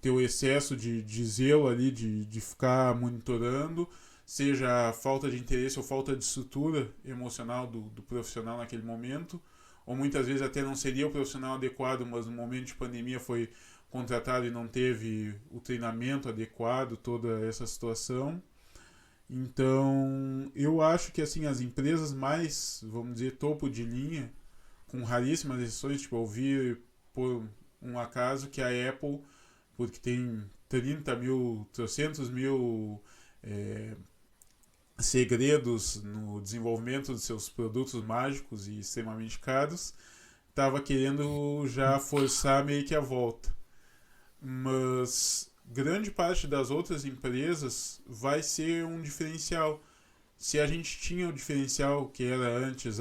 teu excesso de zelo ali, de ficar monitorando, seja a falta de interesse ou falta de estrutura emocional do profissional naquele momento, ou muitas vezes até não seria o profissional adequado, mas no momento de pandemia foi contratado e não teve o treinamento adequado, toda essa situação. Então, eu acho que assim as empresas mais, vamos dizer, topo de linha, com raríssimas exceções, tipo, eu vi por um acaso que a Apple, porque tem 30 mil, 300 mil segredos no desenvolvimento dos seus produtos mágicos e extremamente caros, estava querendo já forçar meio que a volta. Mas grande parte das outras empresas vai ser um diferencial. Se a gente tinha o diferencial que era antes,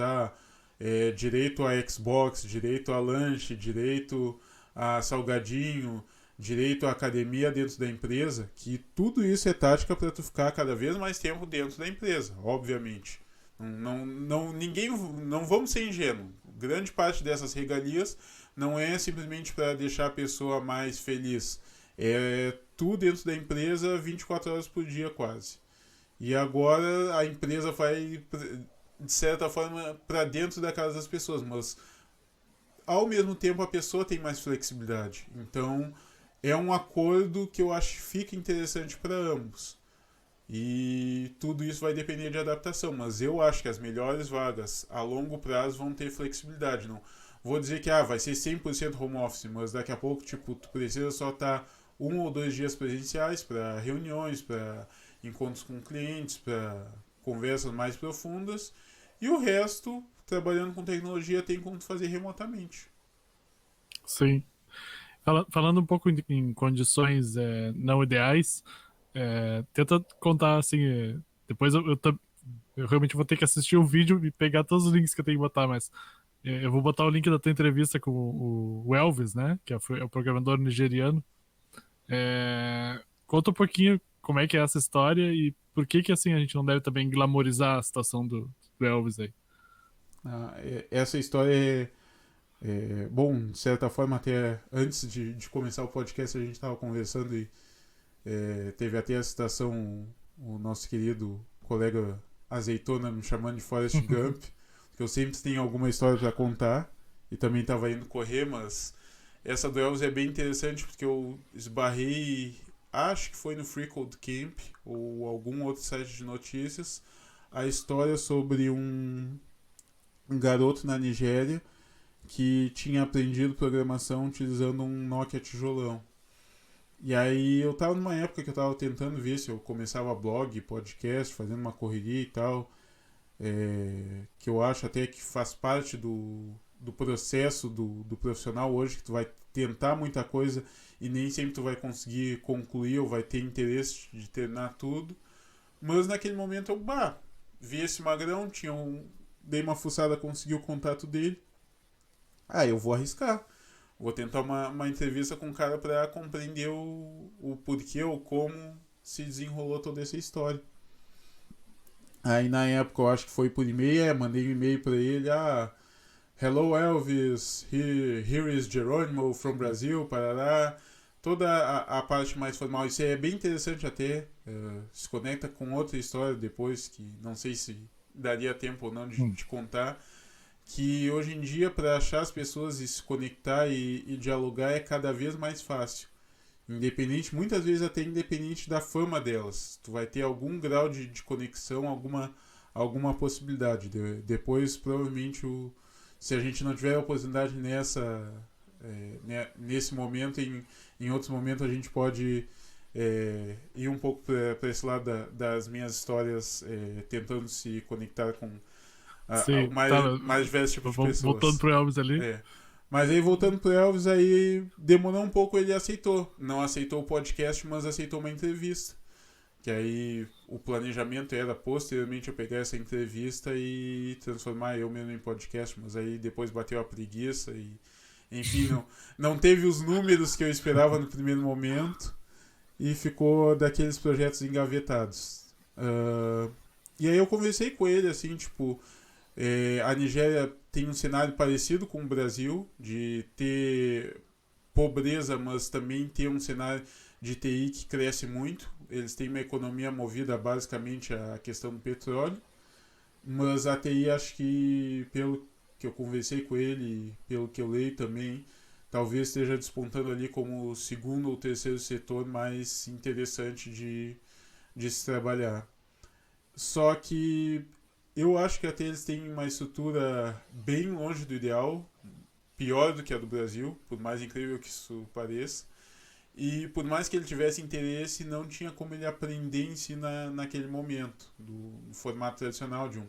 direito a Xbox, direito a lanche, direito a salgadinho, direito à academia dentro da empresa, que tudo isso é tática para tu ficar cada vez mais tempo dentro da empresa, obviamente. Não vamos ser ingênuos. Grande parte dessas regalias não é simplesmente para deixar a pessoa mais feliz. É tu dentro da empresa 24 horas por dia quase. E agora a empresa vai, de certa forma, para dentro da casa das pessoas, mas ao mesmo tempo a pessoa tem mais flexibilidade. Então é um acordo que eu acho que fica interessante para ambos. E tudo isso vai depender de adaptação, mas eu acho que as melhores vagas a longo prazo vão ter flexibilidade. Não vou dizer que vai ser 100% home office, mas daqui a pouco tipo, tu precisa só estar 1 ou 2 dias presenciais para reuniões, para encontros com clientes, para conversas mais profundas, e o resto, trabalhando com tecnologia, tem como fazer remotamente. Sim. Falando um pouco em condições não ideais, Tenta contar assim. Depois eu realmente vou ter que assistir o vídeo e pegar todos os links que eu tenho que botar, mas eu vou botar o link da tua entrevista com o Elvis, né? Que é o programador nigeriano. Conta um pouquinho como é que é essa história e por que assim a gente não deve também glamorizar a situação do Elvis aí. Essa história bom, de certa forma, até antes de começar o podcast, a gente estava conversando e teve até a citação, o nosso querido colega Azeitona me chamando de Forrest Gump, que eu sempre tenho alguma história para contar e também estava indo correr, mas essa do Elvis é bem interessante porque eu esbarrei, acho que foi no Free Code Camp ou algum outro site de notícias, a história sobre um garoto na Nigéria que tinha aprendido programação utilizando um Nokia tijolão. E aí eu tava numa época que eu tava tentando ver se eu começava blog, podcast, fazendo uma correria e tal, que eu acho até que faz parte do processo do profissional hoje, que tu vai tentar muita coisa e nem sempre tu vai conseguir concluir ou vai ter interesse de terminar tudo. Mas naquele momento vi esse magrão, dei uma fuçada, consegui o contato dele. Eu vou arriscar. Vou tentar uma entrevista com o cara para compreender o porquê ou como se desenrolou toda essa história. Aí na época eu acho que foi por e-mail, mandei um e-mail para ele, hello Elvis, here is Geronimo from Brazil, parará. Toda a parte mais formal, isso é bem interessante até, se conecta com outra história depois, que não sei se daria tempo ou não de contar, que hoje em dia para achar as pessoas e se conectar e dialogar é cada vez mais fácil. Independente, muitas vezes até independente da fama delas. Tu vai ter algum grau de conexão, alguma possibilidade. Depois, provavelmente, se a gente não tiver a oportunidade nesse momento, em outros momentos a gente pode ir um pouco para esse lado das minhas histórias, tentando se conectar com Sim, tá. mais diversos tipos de Voltando pessoas. pro Elvis ali. Mas aí voltando pro Elvis, aí demorou um pouco, ele aceitou. Não aceitou o podcast, mas aceitou uma entrevista. Que aí o planejamento era posteriormente eu pegar essa entrevista e transformar eu mesmo em podcast, mas aí depois bateu a preguiça e enfim, não teve os números que eu esperava no primeiro momento e ficou daqueles projetos engavetados. E aí eu conversei com ele assim, tipo, a Nigéria tem um cenário parecido com o Brasil, de ter pobreza, mas também ter um cenário de TI que cresce muito. Eles têm uma economia movida basicamente à questão do petróleo, mas a TI, acho que, pelo que eu conversei com ele, pelo que eu leio também, talvez esteja despontando ali como o segundo ou terceiro setor mais interessante de se trabalhar. Só que eu acho que até eles têm uma estrutura bem longe do ideal, pior do que a do Brasil, por mais incrível que isso pareça. E por mais que ele tivesse interesse, não tinha como ele aprender em si naquele momento, do formato tradicional de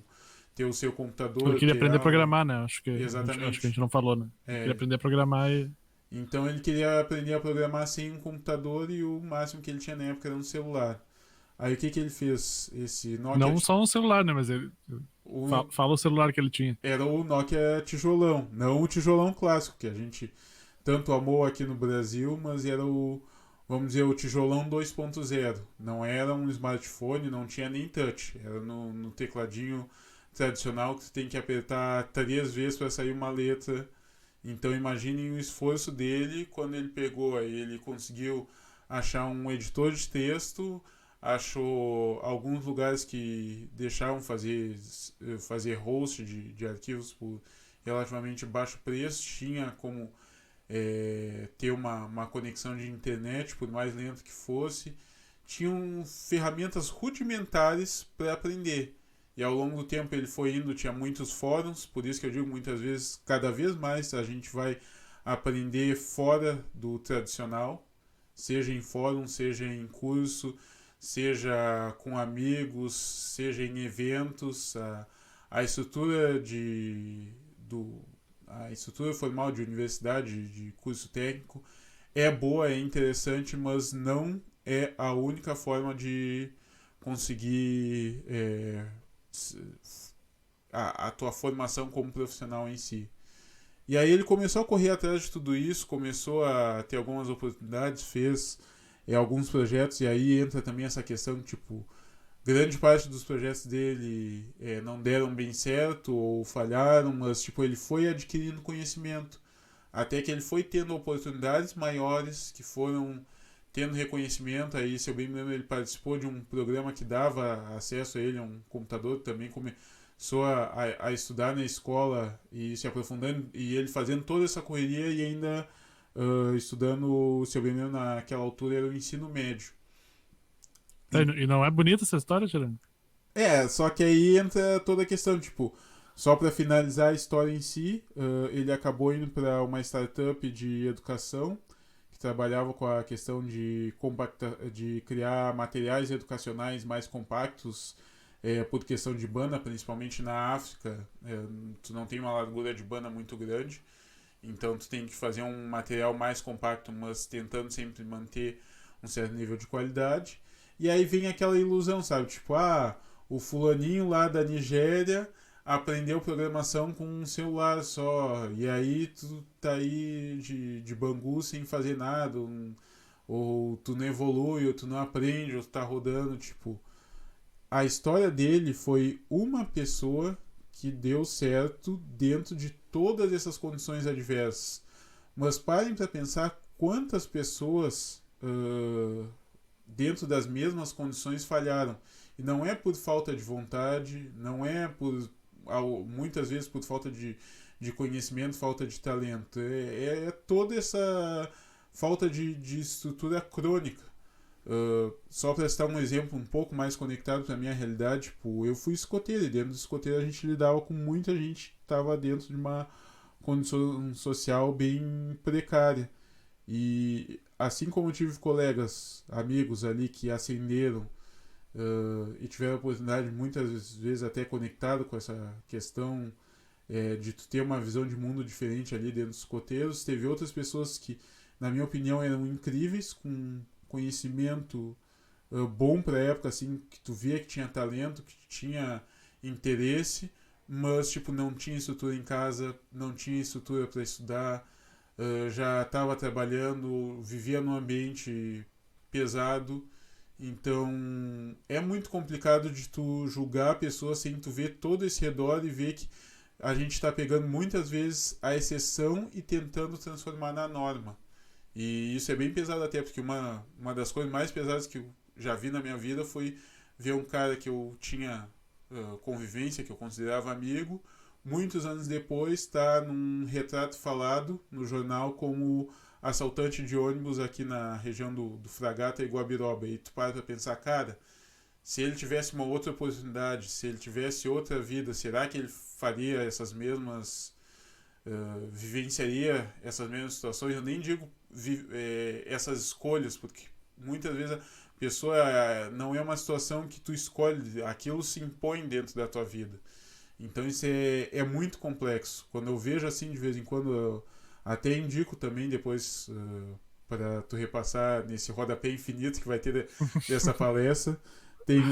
ter o seu Eu computador, queria ter aprender a aula. programar, né? Acho que a Exatamente. gente não falou, né? Eu queria É, aprender a programar e. então ele queria aprender a programar sem um computador e o máximo que ele tinha na época era um celular. Aí o que ele fez? Esse Nokia. Não só um celular, né? Mas ele. O, Fala o celular que ele tinha. Era o Nokia tijolão, não o tijolão clássico que a gente tanto amou aqui no Brasil, mas era vamos dizer, o tijolão 2.0. Não era um smartphone, não tinha nem touch, era no tecladinho tradicional que tu tem que apertar 3 vezes para sair uma letra. Então imaginem o esforço dele quando ele pegou, aí ele conseguiu achar um editor de texto, achou alguns lugares que deixavam fazer host de arquivos por relativamente baixo preço, tinha como ter uma conexão de internet, por mais lento que fosse, tinham ferramentas rudimentares para aprender. E ao longo do tempo ele foi indo, tinha muitos fóruns, por isso que eu digo muitas vezes, cada vez mais a gente vai aprender fora do tradicional, seja em fórum, seja em curso, seja com amigos, seja em eventos. A estrutura a estrutura formal de universidade, de curso técnico, é boa, é interessante, mas não é a única forma de conseguir a tua formação como profissional em si. E aí ele começou a correr atrás de tudo isso, começou a ter algumas oportunidades, fez alguns projetos, e aí entra também essa questão de, tipo, grande parte dos projetos dele não deram bem certo ou falharam, mas tipo, ele foi adquirindo conhecimento, até que ele foi tendo oportunidades maiores, que foram tendo reconhecimento. Aí, se eu bem me lembro, ele participou de um programa que dava acesso a ele a um computador, também começou a estudar na escola e se aprofundando, e ele fazendo toda essa correria e ainda estudando, se eu bem me lembro, naquela altura era o ensino médio. Tá, E, e não é bonita essa história, Tirando? só que aí entra toda a questão, tipo, só para finalizar a história em si, ele acabou indo para uma startup de educação que trabalhava com a questão de criar materiais educacionais mais compactos, por questão de banda, principalmente na África. Tu não tem uma largura de banda muito grande, então tu tem que fazer um material mais compacto, mas tentando sempre manter um certo nível de qualidade. E aí vem aquela ilusão, sabe? Tipo, o fulaninho lá da Nigéria aprendeu programação com um celular só. E aí tu tá aí de Bangu sem fazer nada. Ou tu não evolui, ou tu não aprende, ou tu tá rodando. Tipo, a história dele foi uma pessoa que deu certo dentro de todas essas condições adversas. Mas parem para pensar quantas pessoas dentro das mesmas condições falharam. E não é por falta de vontade, não é por muitas vezes por falta de conhecimento, falta de talento. É toda essa falta de estrutura crônica. Só para citar um exemplo um pouco mais conectado para a minha realidade, tipo, eu fui escoteiro, e dentro do escoteiro a gente lidava com muita gente que estava dentro de uma condição social bem precária. E assim como eu tive colegas, amigos ali que ascenderam e tiveram a oportunidade, muitas vezes até conectado com essa questão de tu ter uma visão de mundo diferente ali dentro dos coteiros, teve outras pessoas que, na minha opinião, eram incríveis, com conhecimento bom para a época, assim, que tu via que tinha talento, que tinha interesse, mas tipo não tinha estrutura em casa, não tinha estrutura para estudar, já estava trabalhando, vivia num ambiente pesado. Então é muito complicado de tu julgar a pessoa sem tu ver todo esse redor e ver que a gente está pegando muitas vezes a exceção e tentando transformar na norma. E isso é bem pesado até, porque uma das coisas mais pesadas que eu já vi na minha vida foi ver um cara que eu tinha convivência, que eu considerava amigo, muitos anos depois está num retrato falado no jornal como assaltante de ônibus aqui na região do Fragata e Guabiroba. E tu para pensar, cara, se ele tivesse uma outra oportunidade, se ele tivesse outra vida, será que ele faria essas mesmas vivenciaria essas mesmas situações? Eu nem digo essas escolhas, porque muitas vezes a pessoa não é uma situação que tu escolhe, aquilo se impõe dentro da tua vida. Então isso é muito complexo. Quando eu vejo assim de vez em quando, eu até indico também depois para tu repassar nesse rodapé infinito que vai ter dessa palestra. Tem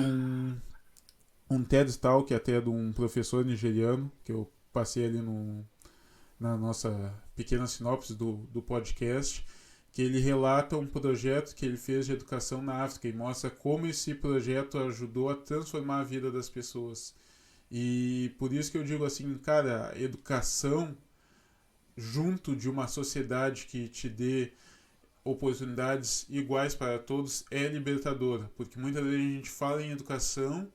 um TED Talk até de um professor nigeriano que eu passei ali na nossa pequena sinopse do podcast, que ele relata um projeto que ele fez de educação na África e mostra como esse projeto ajudou a transformar a vida das pessoas. E por isso que eu digo assim, cara, educação junto de uma sociedade que te dê oportunidades iguais para todos é libertadora, porque muitas vezes a gente fala em educação,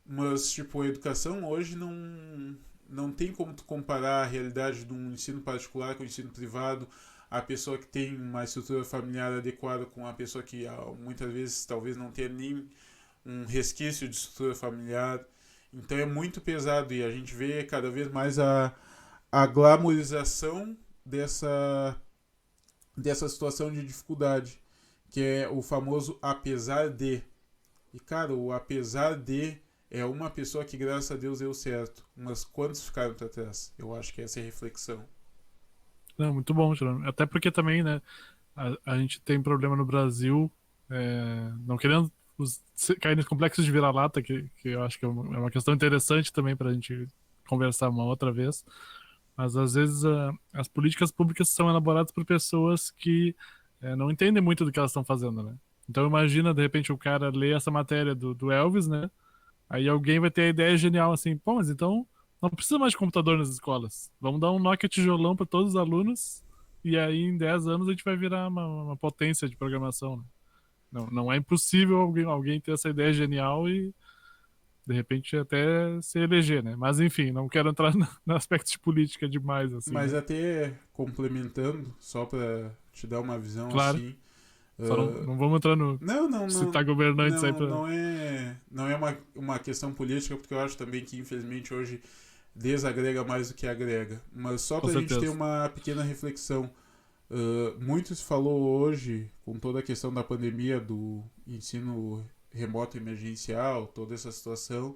mas tipo, a educação hoje não tem como tu comparar a realidade de um ensino particular com o ensino privado, a pessoa que tem uma estrutura familiar adequada com a pessoa que muitas vezes talvez não tenha nem um resquício de estrutura familiar. Então é muito pesado e a gente vê cada vez mais a glamorização dessa situação de dificuldade, que é o famoso apesar de. E cara, o apesar de é uma pessoa que graças a Deus deu certo, mas quantos ficaram para trás? Eu acho que essa é a reflexão. Não, muito bom, Tirando. Até porque também, né, a gente tem problema no Brasil, Não querendo cair nos complexos de vira-lata, que eu acho que é uma questão interessante também para a gente conversar uma outra vez. Mas às vezes as políticas públicas são elaboradas por pessoas que não entendem muito do que elas estão fazendo, né? Então imagina, de repente, o cara lê essa matéria do Elvis, né? Aí alguém vai ter a ideia genial assim, pô, mas então não precisa mais de computador nas escolas. Vamos dar um Nokia tijolão para todos os alunos e aí em 10 anos a gente vai virar uma potência de programação, né? Não é impossível alguém ter essa ideia genial e de repente até se eleger, né? Mas enfim, não quero entrar no aspecto de política demais, assim, Mas né? até complementando, só para te dar uma visão Claro, assim. só ah, não vamos entrar no não, não, citar não. governantes aí Não, pra. não é uma questão política, porque eu acho também que infelizmente hoje desagrega mais do que agrega. Mas só Com para a gente ter certeza. uma pequena reflexão. Muito se falou hoje, com toda a questão da pandemia, do ensino remoto emergencial, toda essa situação,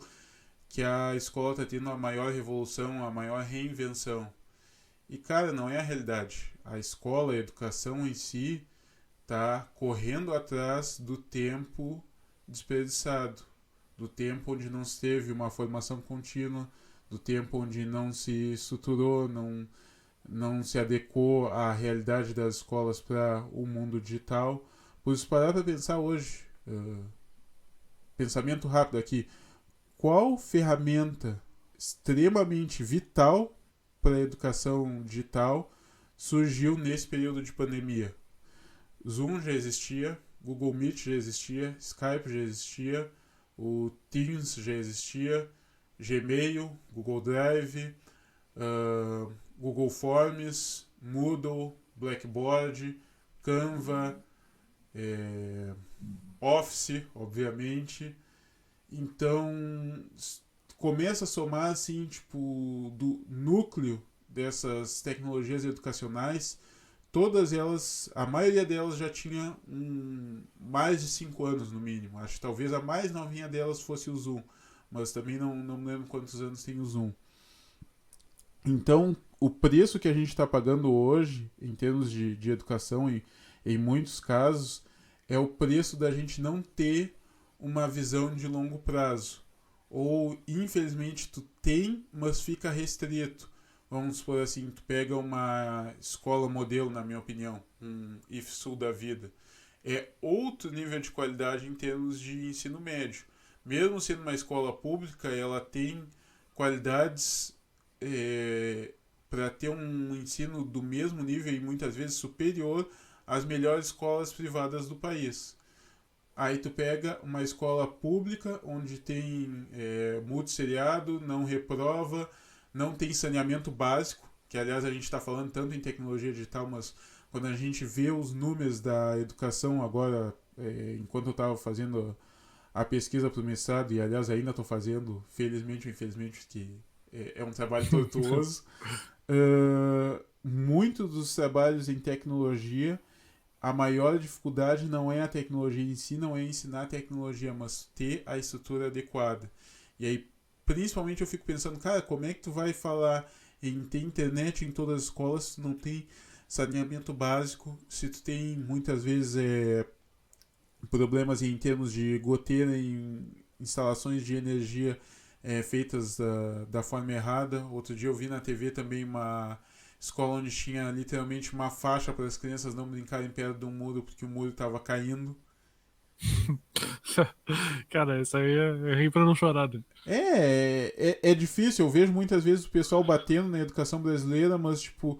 que a escola está tendo a maior revolução, a maior reinvenção. E, cara, não é a realidade. A escola, a educação em si, está correndo atrás do tempo desperdiçado, do tempo onde não se teve uma formação contínua, do tempo onde não se estruturou, não se adequou à realidade das escolas para o mundo digital. Por isso, parar para pensar hoje, pensamento rápido aqui, qual ferramenta extremamente vital para a educação digital surgiu nesse período de pandemia? Zoom já existia, Google Meet já existia, Skype já existia, o Teams já existia, Gmail, Google Drive, Google Forms, Moodle, Blackboard, Canva, Office, obviamente. Então, começa a somar assim, tipo, do núcleo dessas tecnologias educacionais, todas elas, a maioria delas já tinha mais de 5 anos no mínimo. Acho que talvez a mais novinha delas fosse o Zoom, mas também não me lembro quantos anos tem o Zoom. Então, o preço que a gente está pagando hoje, em termos de educação, em muitos casos, é o preço da gente não ter uma visão de longo prazo. Ou, infelizmente, tu tem, mas fica restrito. Vamos supor assim, tu pega uma escola modelo, na minha opinião, um IFSU da vida. É outro nível de qualidade em termos de ensino médio. Mesmo sendo uma escola pública, ela tem qualidades para ter um ensino do mesmo nível e muitas vezes superior às melhores escolas privadas do país. Aí tu pega uma escola pública onde tem multisseriado, não reprova, não tem saneamento básico, que aliás a gente está falando tanto em tecnologia digital, mas quando a gente vê os números da educação agora, enquanto eu estava fazendo a pesquisa para o mestrado, e aliás ainda estou fazendo, felizmente ou infelizmente, que é um trabalho tortuoso, muitos dos trabalhos em tecnologia, a maior dificuldade não é a tecnologia em si, não é ensinar a tecnologia, mas ter a estrutura adequada. E aí, principalmente, eu fico pensando, cara, como é que tu vai falar em ter internet em todas as escolas se tu não tem saneamento básico, se tu tem muitas vezes problemas em termos de goteira em instalações de energia feitas da forma errada. Outro dia eu vi na TV também uma escola onde tinha literalmente uma faixa para as crianças não brincarem perto de um muro porque o muro estava caindo. Cara, isso aí é rir pra não chorar, né? É difícil, eu vejo muitas vezes o pessoal batendo na educação brasileira, mas tipo,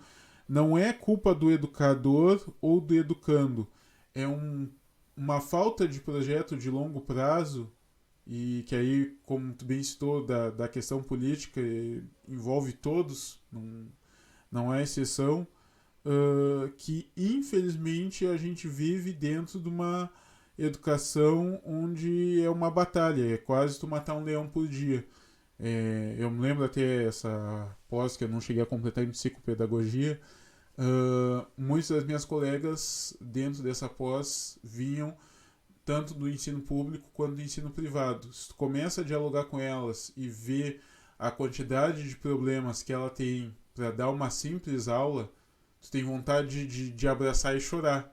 não é culpa do educador ou do educando. É uma falta de projeto de longo prazo e que aí, como tu bem citou, da questão política, envolve todos, não é exceção, que infelizmente a gente vive dentro de uma educação onde é uma batalha, é quase tu matar um leão por dia. Eu me lembro até essa pós que eu não cheguei a completar em psicopedagogia. Muitas das minhas colegas dentro dessa pós vinham tanto do ensino público quanto do ensino privado. Se tu começa a dialogar com elas e ver a quantidade de problemas que ela tem para dar uma simples aula, tu tem vontade de abraçar e chorar.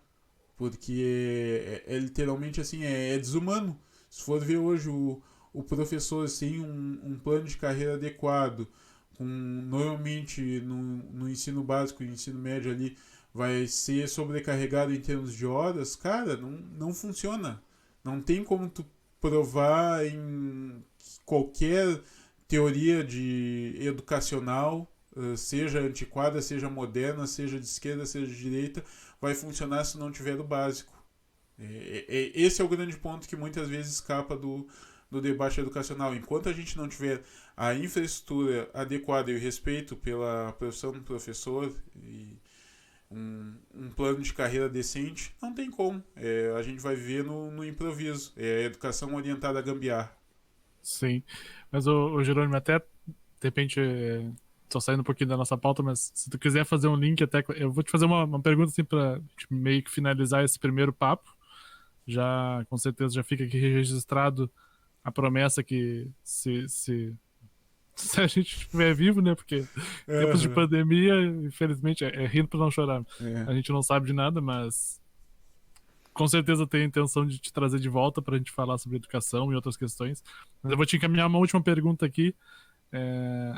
Porque é literalmente assim, é desumano. Se for ver hoje o professor sem um plano de carreira adequado, normalmente no ensino básico e ensino médio ali, vai ser sobrecarregado em termos de horas, cara, não funciona. Não tem como tu provar em qualquer teoria de educacional, seja antiquada, seja moderna, seja de esquerda, seja de direita, vai funcionar se não tiver o básico. Esse é o grande ponto que muitas vezes escapa do debate educacional. Enquanto a gente não tiver a infraestrutura adequada e o respeito pela profissão do professor e um plano de carreira decente, não tem como. A gente vai viver no improviso. É a educação orientada a gambiarra. Sim. Mas o Jerônimo, até, de repente, tô saindo um pouquinho da nossa pauta, mas se tu quiser fazer um link até. Eu vou te fazer uma pergunta assim pra meio que finalizar esse primeiro papo. Já, com certeza, já fica aqui registrado a promessa que se a gente estiver vivo, né? Porque tempos de Uhum. pandemia, infelizmente, é rindo pra não chorar. É. A gente não sabe de nada, mas com certeza tenho a intenção de te trazer de volta pra gente falar sobre educação e outras questões. Mas eu vou te encaminhar uma última pergunta aqui,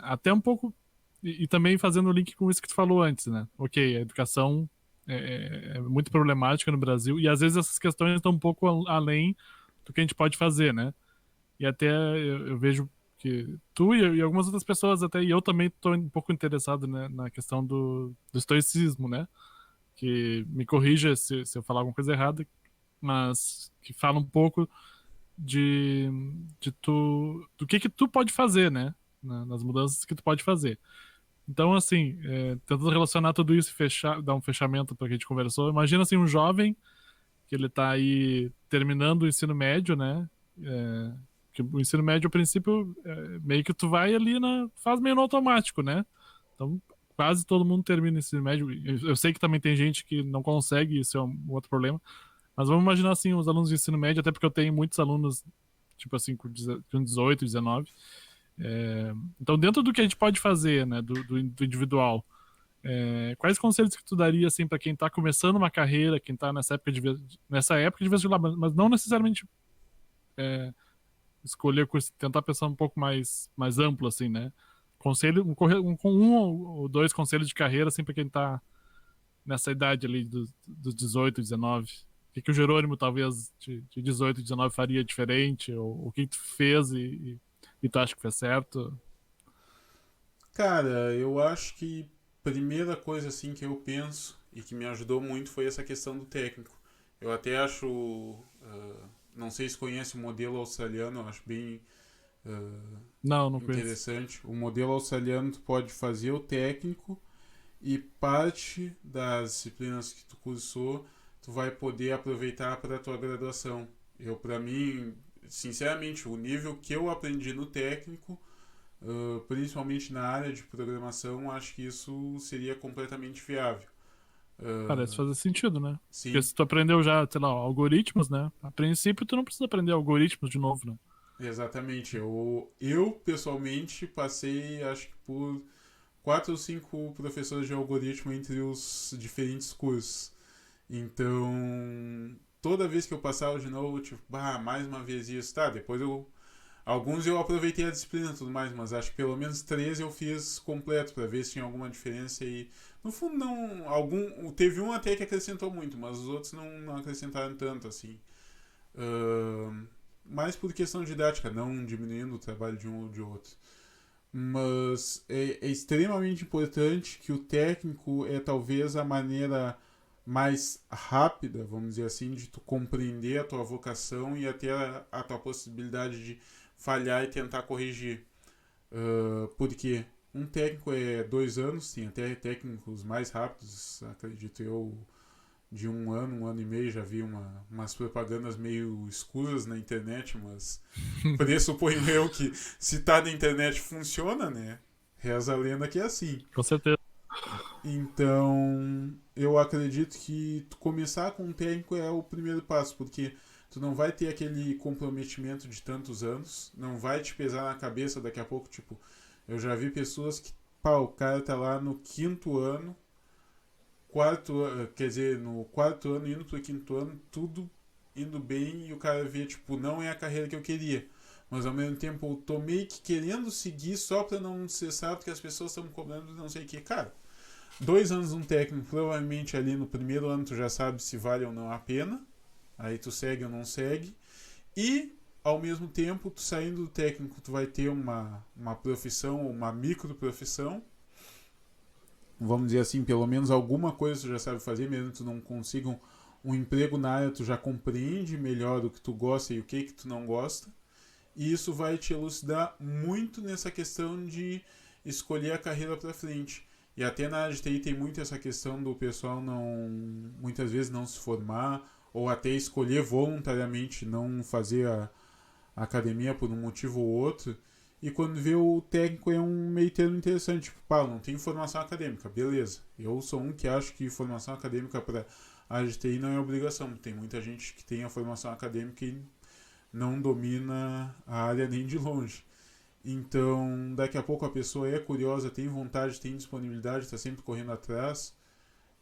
até um pouco, e também fazendo o link com isso que tu falou antes, né? Ok, a educação é muito problemática no Brasil, e às vezes essas questões estão um pouco além do que a gente pode fazer, né? E até eu vejo que tu e algumas outras pessoas até, e eu também estou um pouco interessado, né, na questão do estoicismo, né? Que me corrija se eu falar alguma coisa errada, mas que fala um pouco de, do que tu pode fazer, né? Nas mudanças que tu pode fazer. Então, assim, tentando relacionar tudo isso e fechar, dar um fechamento para que a gente conversou. Imagina assim um jovem que ele tá aí terminando o ensino médio, né? É, que o ensino médio, a princípio, meio que tu vai ali faz meio no automático, né? Então, quase todo mundo termina o ensino médio. Eu sei que também tem gente que não consegue, isso é um outro problema. Mas vamos imaginar assim, os alunos de ensino médio, até porque eu tenho muitos alunos, tipo assim, com 18, 19. Então, dentro do que a gente pode fazer, né, do individual, quais conselhos que tu daria assim para quem está começando uma carreira, quem está nessa época de vestibular, mas não necessariamente escolher tentar pensar um pouco mais amplo assim, né? Conselho, um ou dois conselhos de carreira assim para quem está nessa idade ali dos 18, 19. O que o Jerônimo talvez de 18, 19 faria diferente, ou o que tu fez e tu acha que fez certo? Cara, eu acho que primeira coisa assim que eu penso e que me ajudou muito foi essa questão do técnico. Eu até acho, não sei se conhece o modelo australiano, eu acho bem Não, não conheço. interessante. O modelo australiano tu pode fazer o técnico e parte das disciplinas que tu cursou tu vai poder aproveitar para a tua graduação. Para mim, sinceramente, o nível que eu aprendi no técnico, principalmente na área de programação, acho que isso seria completamente viável. Parece Uh, fazer sentido, né? Porque sim, se tu aprendeu já, sei lá, algoritmos, né? A princípio, tu não precisa aprender algoritmos de novo, né? exatamente. Eu pessoalmente passei, acho que por 4 ou 5 professores de algoritmo entre os diferentes cursos. Então, toda vez que eu passava de novo, tipo, mais uma vez isso, tá? Depois eu. Alguns eu aproveitei a disciplina e tudo mais, mas acho que pelo menos 3 eu fiz completo para ver se tinha alguma diferença e. No fundo, não. Teve um até que acrescentou muito, mas os outros não acrescentaram tanto assim. Uh, mais por questão didática, não diminuindo o trabalho de um ou de outro. Mas é extremamente importante que o técnico é talvez a maneira mais rápida, vamos dizer assim, de tu compreender a tua vocação e até a tua possibilidade de falhar e tentar corrigir. Porque um técnico é 2 anos, tem até técnicos mais rápidos, acredito eu, de um ano e meio, já vi umas propagandas meio escuras na internet, mas pressuponho eu que se tá na internet funciona, né? Reza a lenda que é assim. Com certeza. Então, eu acredito que tu começar com um técnico é o primeiro passo, porque tu não vai ter aquele comprometimento de tantos anos, não vai te pesar na cabeça daqui a pouco, tipo, eu já vi pessoas que, o cara tá lá no 5º ano, quer dizer, no quarto ano, indo pro quinto ano, tudo indo bem e o cara vê, tipo, não é a carreira que eu queria. Mas ao mesmo tempo eu tô meio que querendo seguir só pra não cessar, porque as pessoas estão me cobrando não sei o que. Cara, 2 anos um técnico, provavelmente ali no primeiro ano tu já sabe se vale ou não a pena. Aí tu segue ou não segue. E, ao mesmo tempo, tu saindo do técnico, tu vai ter uma profissão, uma microprofissão. Vamos dizer assim, pelo menos alguma coisa tu já sabe fazer, mesmo que tu não consiga um emprego na área, tu já compreende melhor o que tu gosta e o que tu não gosta. E isso vai te elucidar muito nessa questão de escolher a carreira para frente. E até na área de TI tem muito essa questão do pessoal não, muitas vezes não se formar ou até escolher voluntariamente não fazer a academia por um motivo ou outro. E quando vê o técnico é um meio termo interessante, tipo, pá, não tem formação acadêmica, beleza. Eu sou um que acho que formação acadêmica para a área de TI não é obrigação. Tem muita gente que tem a formação acadêmica e não domina a área nem de longe. Então, daqui a pouco a pessoa é curiosa, tem vontade, tem disponibilidade, está sempre correndo atrás.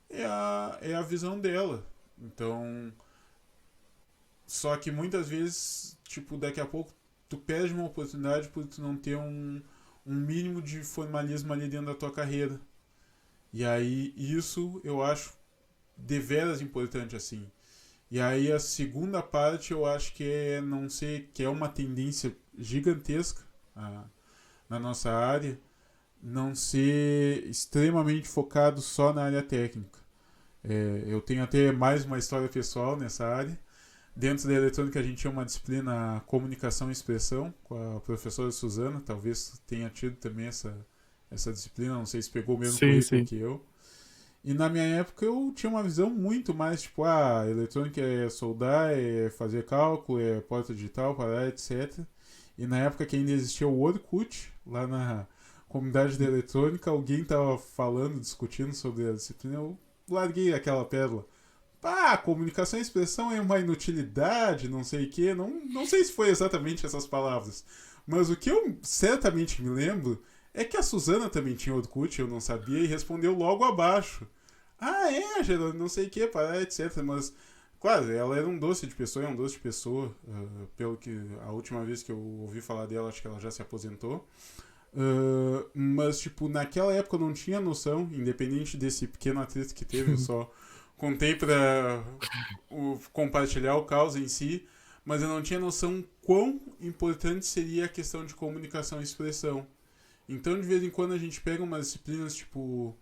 É a visão dela. Então, só que muitas vezes, tipo, daqui a pouco tu perde uma oportunidade por tu não ter um mínimo de formalismo ali dentro da tua carreira. E aí, isso eu acho deveras importante, assim. E aí a segunda parte eu acho que é não sei, que é uma tendência gigantesca na nossa área, não ser extremamente focado só na área técnica. Eu tenho até mais uma história pessoal nessa área. Dentro da eletrônica a gente tinha uma disciplina comunicação e expressão com a professora Suzana, talvez tenha tido também essa disciplina, não sei se pegou o mesmo Sim, currículo sim. que eu. E na minha época eu tinha uma visão muito mais, tipo, eletrônica é soldar, é fazer cálculo, é porta digital, parar, etc. E na época que ainda existia o Orkut, lá na comunidade da eletrônica, alguém tava falando, discutindo sobre a disciplina, eu larguei aquela pérola. Comunicação e expressão é uma inutilidade, não sei o quê. Não sei se foi exatamente essas palavras. Mas o que eu certamente me lembro é que a Suzana também tinha Orkut, eu não sabia, e respondeu logo abaixo. Geraldo, não sei o que, parar, etc. Mas, claro, ela era um doce de pessoa, é um doce de pessoa. Pelo que a última vez que eu ouvi falar dela, acho que ela já se aposentou. Mas, tipo, naquela época eu não tinha noção, independente desse pequeno atrito que teve, eu só contei pra compartilhar o caos em si, mas eu não tinha noção quão importante seria a questão de comunicação e expressão. Então, de vez em quando, a gente pega umas disciplinas tipo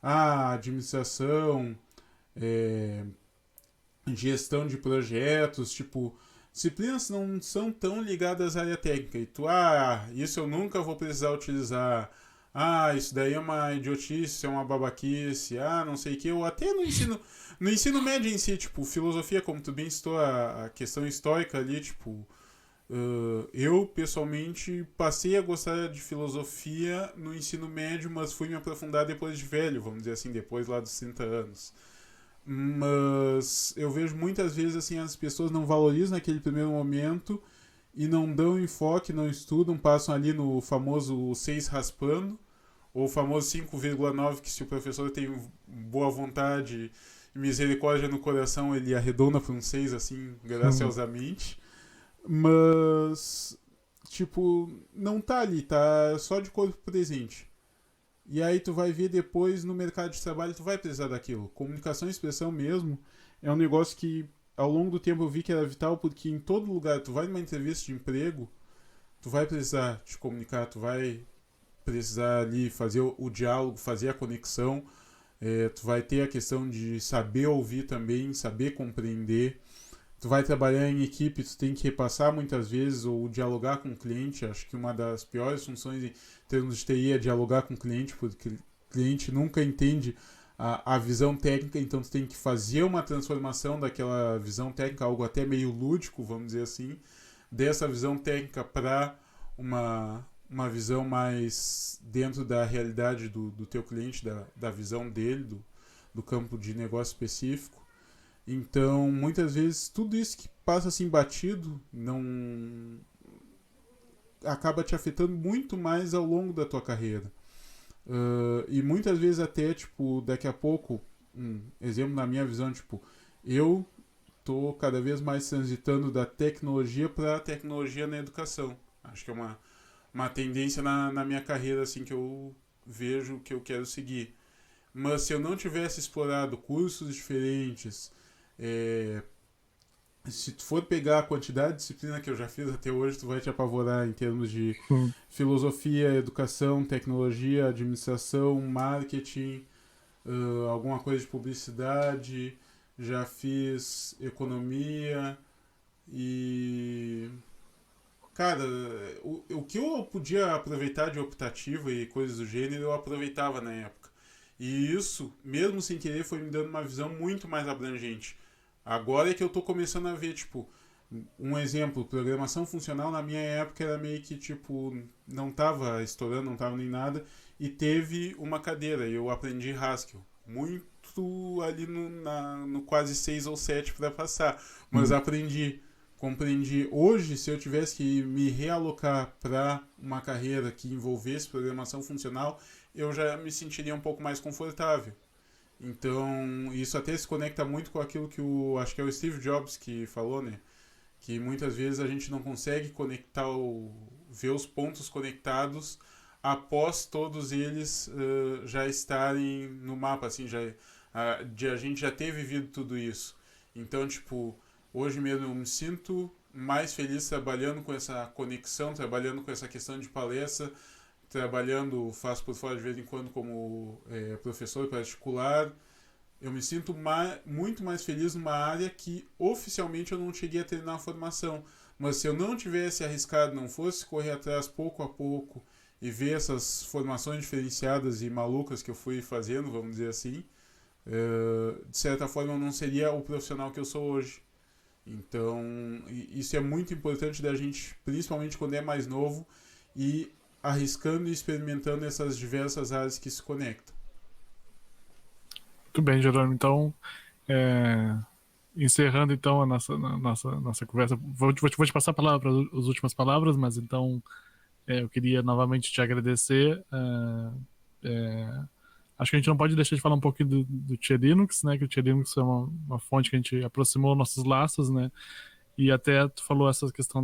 administração, é, gestão de projetos, tipo, disciplinas não são tão ligadas à área técnica. E tu, isso eu nunca vou precisar utilizar. Isso daí é uma idiotice, é uma babaquice, não sei o que. Ou até no ensino médio em si, tipo, filosofia, como tu bem citou, a questão histórica ali, tipo, eu, pessoalmente, passei a gostar de filosofia no ensino médio, mas fui me aprofundar depois de velho, vamos dizer assim, depois lá dos 30 anos. Mas eu vejo muitas vezes assim, as pessoas não valorizam naquele primeiro momento e não dão enfoque, não estudam, passam ali no famoso 6 raspando, ou o famoso 5,9 que se o professor tem boa vontade e misericórdia no coração, ele arredonda para um 6 assim, graciosamente. Mas, tipo, não tá ali, tá só de corpo presente. E aí tu vai ver depois no mercado de trabalho, tu vai precisar daquilo. Comunicação e expressão mesmo é um negócio que ao longo do tempo eu vi que era vital, porque em todo lugar, tu vai numa entrevista de emprego, tu vai precisar te comunicar, tu vai precisar ali fazer o diálogo, fazer a conexão, tu vai ter a questão de saber ouvir também, saber compreender. Tu vai trabalhar em equipe, tu tem que repassar muitas vezes ou dialogar com o cliente. Acho que uma das piores funções em termos de TI é dialogar com o cliente, porque o cliente nunca entende a visão técnica, então tu tem que fazer uma transformação daquela visão técnica, algo até meio lúdico, vamos dizer assim, dessa visão técnica para uma visão mais dentro da realidade do teu cliente, da visão dele, do campo de negócio específico. Então, muitas vezes, tudo isso que passa assim batido não acaba te afetando muito mais ao longo da tua carreira. E muitas vezes até, tipo, daqui a pouco, um exemplo na minha visão, tipo, eu tô cada vez mais transitando da tecnologia para a tecnologia na educação. Acho que é uma tendência na minha carreira assim que eu vejo que eu quero seguir. Mas se eu não tivesse explorado cursos diferentes, é, se tu for pegar a quantidade de disciplina que eu já fiz até hoje, tu vai te apavorar em termos de Hum. filosofia, educação, tecnologia, administração, marketing, alguma coisa de publicidade, já fiz economia e. Cara, o que eu podia aproveitar de optativa e coisas do gênero, eu aproveitava na época. E isso, mesmo sem querer, foi me dando uma visão muito mais abrangente. Agora é que eu tô começando a ver, tipo, um exemplo, programação funcional na minha época era meio que, tipo, não tava estourando, não tava nem nada, e teve uma cadeira, e eu aprendi Haskell. Muito ali no quase 6 ou 7 para passar, mas Hum. aprendi, compreendi. Hoje, se eu tivesse que me realocar para uma carreira que envolvesse programação funcional, eu já me sentiria um pouco mais confortável. Então, isso até se conecta muito com aquilo que acho que é o Steve Jobs que falou, né? Que muitas vezes a gente não consegue conectar ver os pontos conectados após todos eles já estarem no mapa, assim, de a gente já ter vivido tudo isso. Então, tipo, hoje mesmo eu me sinto mais feliz trabalhando com essa conexão, trabalhando com essa questão de palestra, trabalhando, faço por fora de vez em quando como professor particular. Eu me sinto muito mais feliz numa área que oficialmente eu não cheguei a terminar a formação. Mas se eu não tivesse arriscado, não fosse correr atrás pouco a pouco e ver essas formações diferenciadas e malucas que eu fui fazendo, vamos dizer assim, de certa forma eu não seria o profissional que eu sou hoje. Então, isso é muito importante da gente, principalmente quando é mais novo, e arriscando e experimentando essas diversas áreas que se conectam. Muito bem, Jerônimo. Então, é, encerrando então a nossa conversa, vou te passar a palavra para as últimas palavras, mas então eu queria novamente te agradecer. Acho que a gente não pode deixar de falar um pouquinho do Tia Linux, né? Que o Tia Linux é uma fonte que a gente aproximou nossos laços, né? E até tu falou essa questão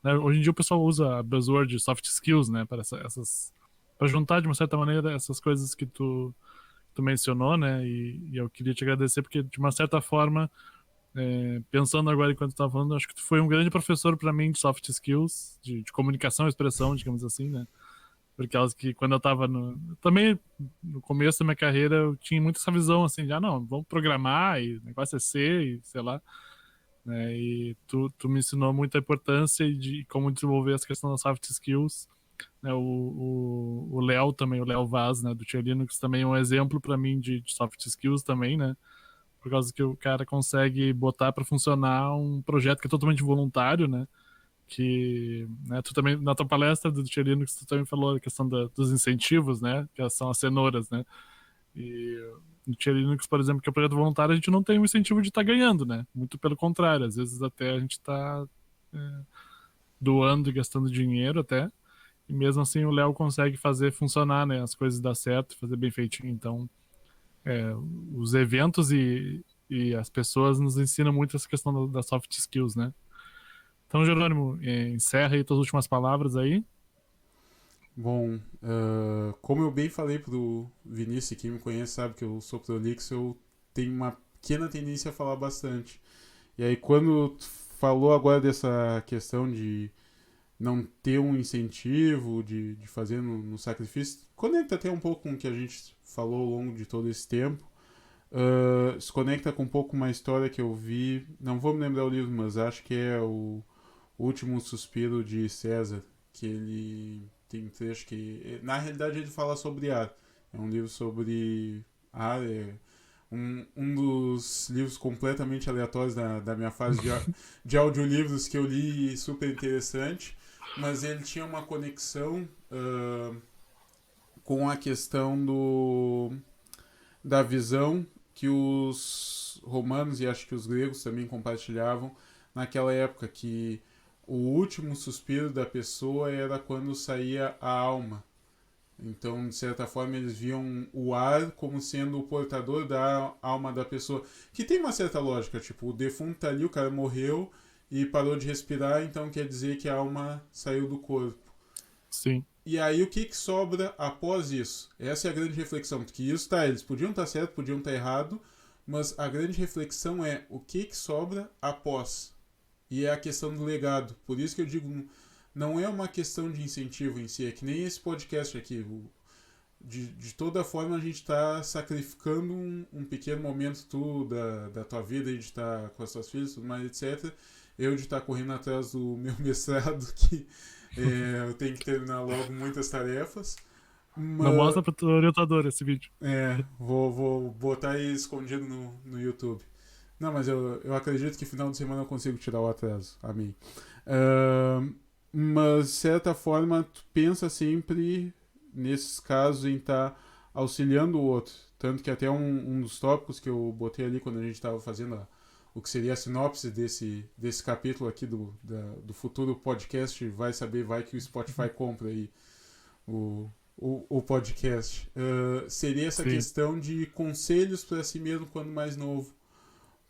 né, hoje em dia o pessoal usa a buzzword soft skills, né? Para juntar de uma certa maneira essas coisas que tu mencionou, né? E eu queria te agradecer porque de uma certa forma, pensando agora enquanto tu estava falando, acho que tu foi um grande professor para mim de soft skills, de comunicação e expressão, digamos assim, né? Porque elas que quando eu estava também no começo da minha carreira eu tinha muito essa visão assim, já não, vamos programar e o negócio é ser e sei lá, né? E tu me ensinou muita importância de como desenvolver essa questão das soft skills, né? O Léo também, o Léo Vaz, né, do Tia Linux também é um exemplo para mim de soft skills também, né? Por causa que o cara consegue botar para funcionar um projeto que é totalmente voluntário, né? Que, né, tu também na tua palestra do Tia Linux tu também falou a questão dos incentivos, né? Que são as cenouras, né? E no Tia Linux, por exemplo, que é o projeto voluntário, a gente não tem o incentivo de estar ganhando, né? Muito pelo contrário, às vezes até a gente está doando e gastando dinheiro até, e mesmo assim o Léo consegue fazer funcionar, né? As coisas dar certo, fazer bem feitinho. Então, é, os eventos e as pessoas nos ensinam muito essa questão das soft skills, né? Então, Jerônimo, encerra aí tuas últimas palavras aí. Bom, como eu bem falei pro Vinícius, quem me conhece sabe que eu sou prolixo, eu tenho uma pequena tendência a falar bastante. E aí, quando tu falou agora dessa questão de não ter um incentivo, de fazer no sacrifício, conecta até um pouco com o que a gente falou ao longo de todo esse tempo. Se conecta com um pouco uma história que eu vi, não vou me lembrar o livro, mas acho que é o Último Suspiro de César, que ele tem um trecho que, na realidade, ele fala sobre ar. É um livro sobre ar, um dos livros completamente aleatórios da minha fase de audiolivros que eu li, super interessante, mas ele tinha uma conexão com a questão da visão que os romanos e acho que os gregos também compartilhavam naquela época, que o último suspiro da pessoa era quando saía a alma. Então, de certa forma, eles viam o ar como sendo o portador da alma da pessoa. Que tem uma certa lógica, tipo, o defunto tá ali, o cara morreu e parou de respirar, então quer dizer que a alma saiu do corpo. Sim. E aí, o que sobra após isso? Essa é a grande reflexão, porque isso tá, eles podiam estar certo, podiam estar errado, mas a grande reflexão é o que sobra após. E é a questão do legado. Por isso que eu digo, não é uma questão de incentivo em si, é que nem esse podcast aqui. De toda forma, a gente está sacrificando um pequeno momento da tua vida, de estar com as tuas filhas, tudo mais, etc. Eu de estar correndo atrás do meu mestrado, que eu tenho que terminar logo muitas tarefas. Não Mas, mostra pro teu orientador esse vídeo. vou botar aí escondido no YouTube. Não, mas eu acredito que final de semana eu consigo tirar o atraso. Amém. Mas, de certa forma, tu pensa sempre, nesses casos, em estar auxiliando o outro. Tanto que até um dos tópicos que eu botei ali quando a gente estava fazendo o que seria a sinopse desse capítulo aqui do futuro podcast, vai saber, vai que o Spotify compra aí o podcast. Seria essa Sim. questão de conselhos para si mesmo quando mais novo.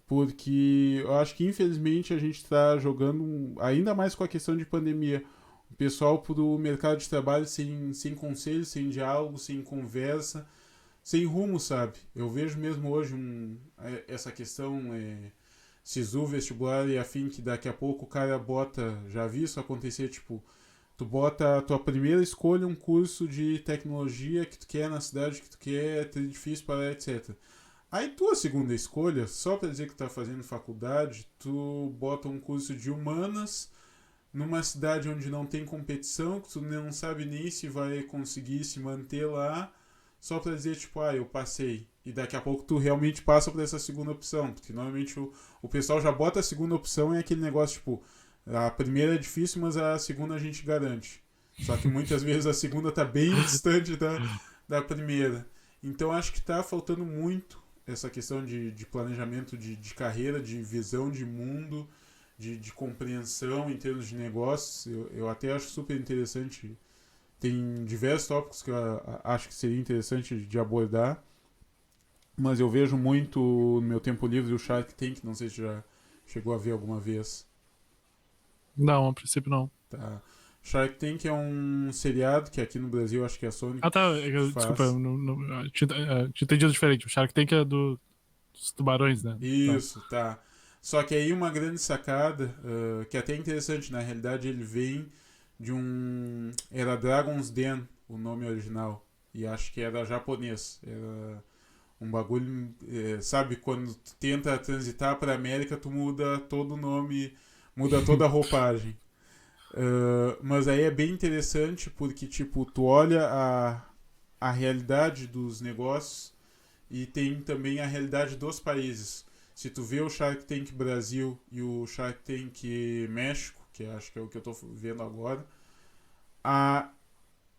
Porque eu acho que infelizmente a gente está jogando, ainda mais com a questão de pandemia, o pessoal pro mercado de trabalho sem conselho, sem diálogo, sem conversa, sem rumo, sabe? Eu vejo mesmo hoje essa questão SISU, vestibular e afim, que daqui a pouco o cara bota, já vi isso acontecer, tipo, tu bota a tua primeira escolha um curso de tecnologia que tu quer na cidade que tu quer, é difícil para etc. Aí tua segunda escolha, só para dizer que tá fazendo faculdade, tu bota um curso de humanas numa cidade onde não tem competição, que tu não sabe nem se vai conseguir se manter lá, só para dizer tipo, eu passei. E daqui a pouco tu realmente passa para essa segunda opção, porque normalmente o pessoal já bota a segunda opção e é aquele negócio tipo, a primeira é difícil, mas a segunda a gente garante. Só que muitas vezes a segunda tá bem distante da primeira. Então acho que tá faltando muito essa questão de planejamento de carreira, de visão de mundo, de compreensão em termos de negócios. Eu até acho super interessante. Tem diversos tópicos que eu acho que seria interessante de abordar, mas eu vejo muito no meu tempo livre o Shark Tank, não sei se já chegou a ver alguma vez. Não, a princípio não. Tá? Shark Tank é um seriado que aqui no Brasil acho que é a Sony Ah, tá. Desculpa, faz. tinha entendido diferente. O Shark Tank é dos tubarões, né? Tá. Isso, tá. Só que aí uma grande sacada, que é até interessante, na realidade ele vem de um. Era Dragon's Den, o nome original. E acho que era japonês. Era um bagulho. Sabe, quando tu tenta transitar pra América, tu muda todo o nome, muda toda a roupagem. Mas aí é bem interessante porque, tipo, tu olha a realidade dos negócios e tem também a realidade dos países. Se tu vê o Shark Tank Brasil e o Shark Tank México, que acho que é o que eu estou vendo agora, a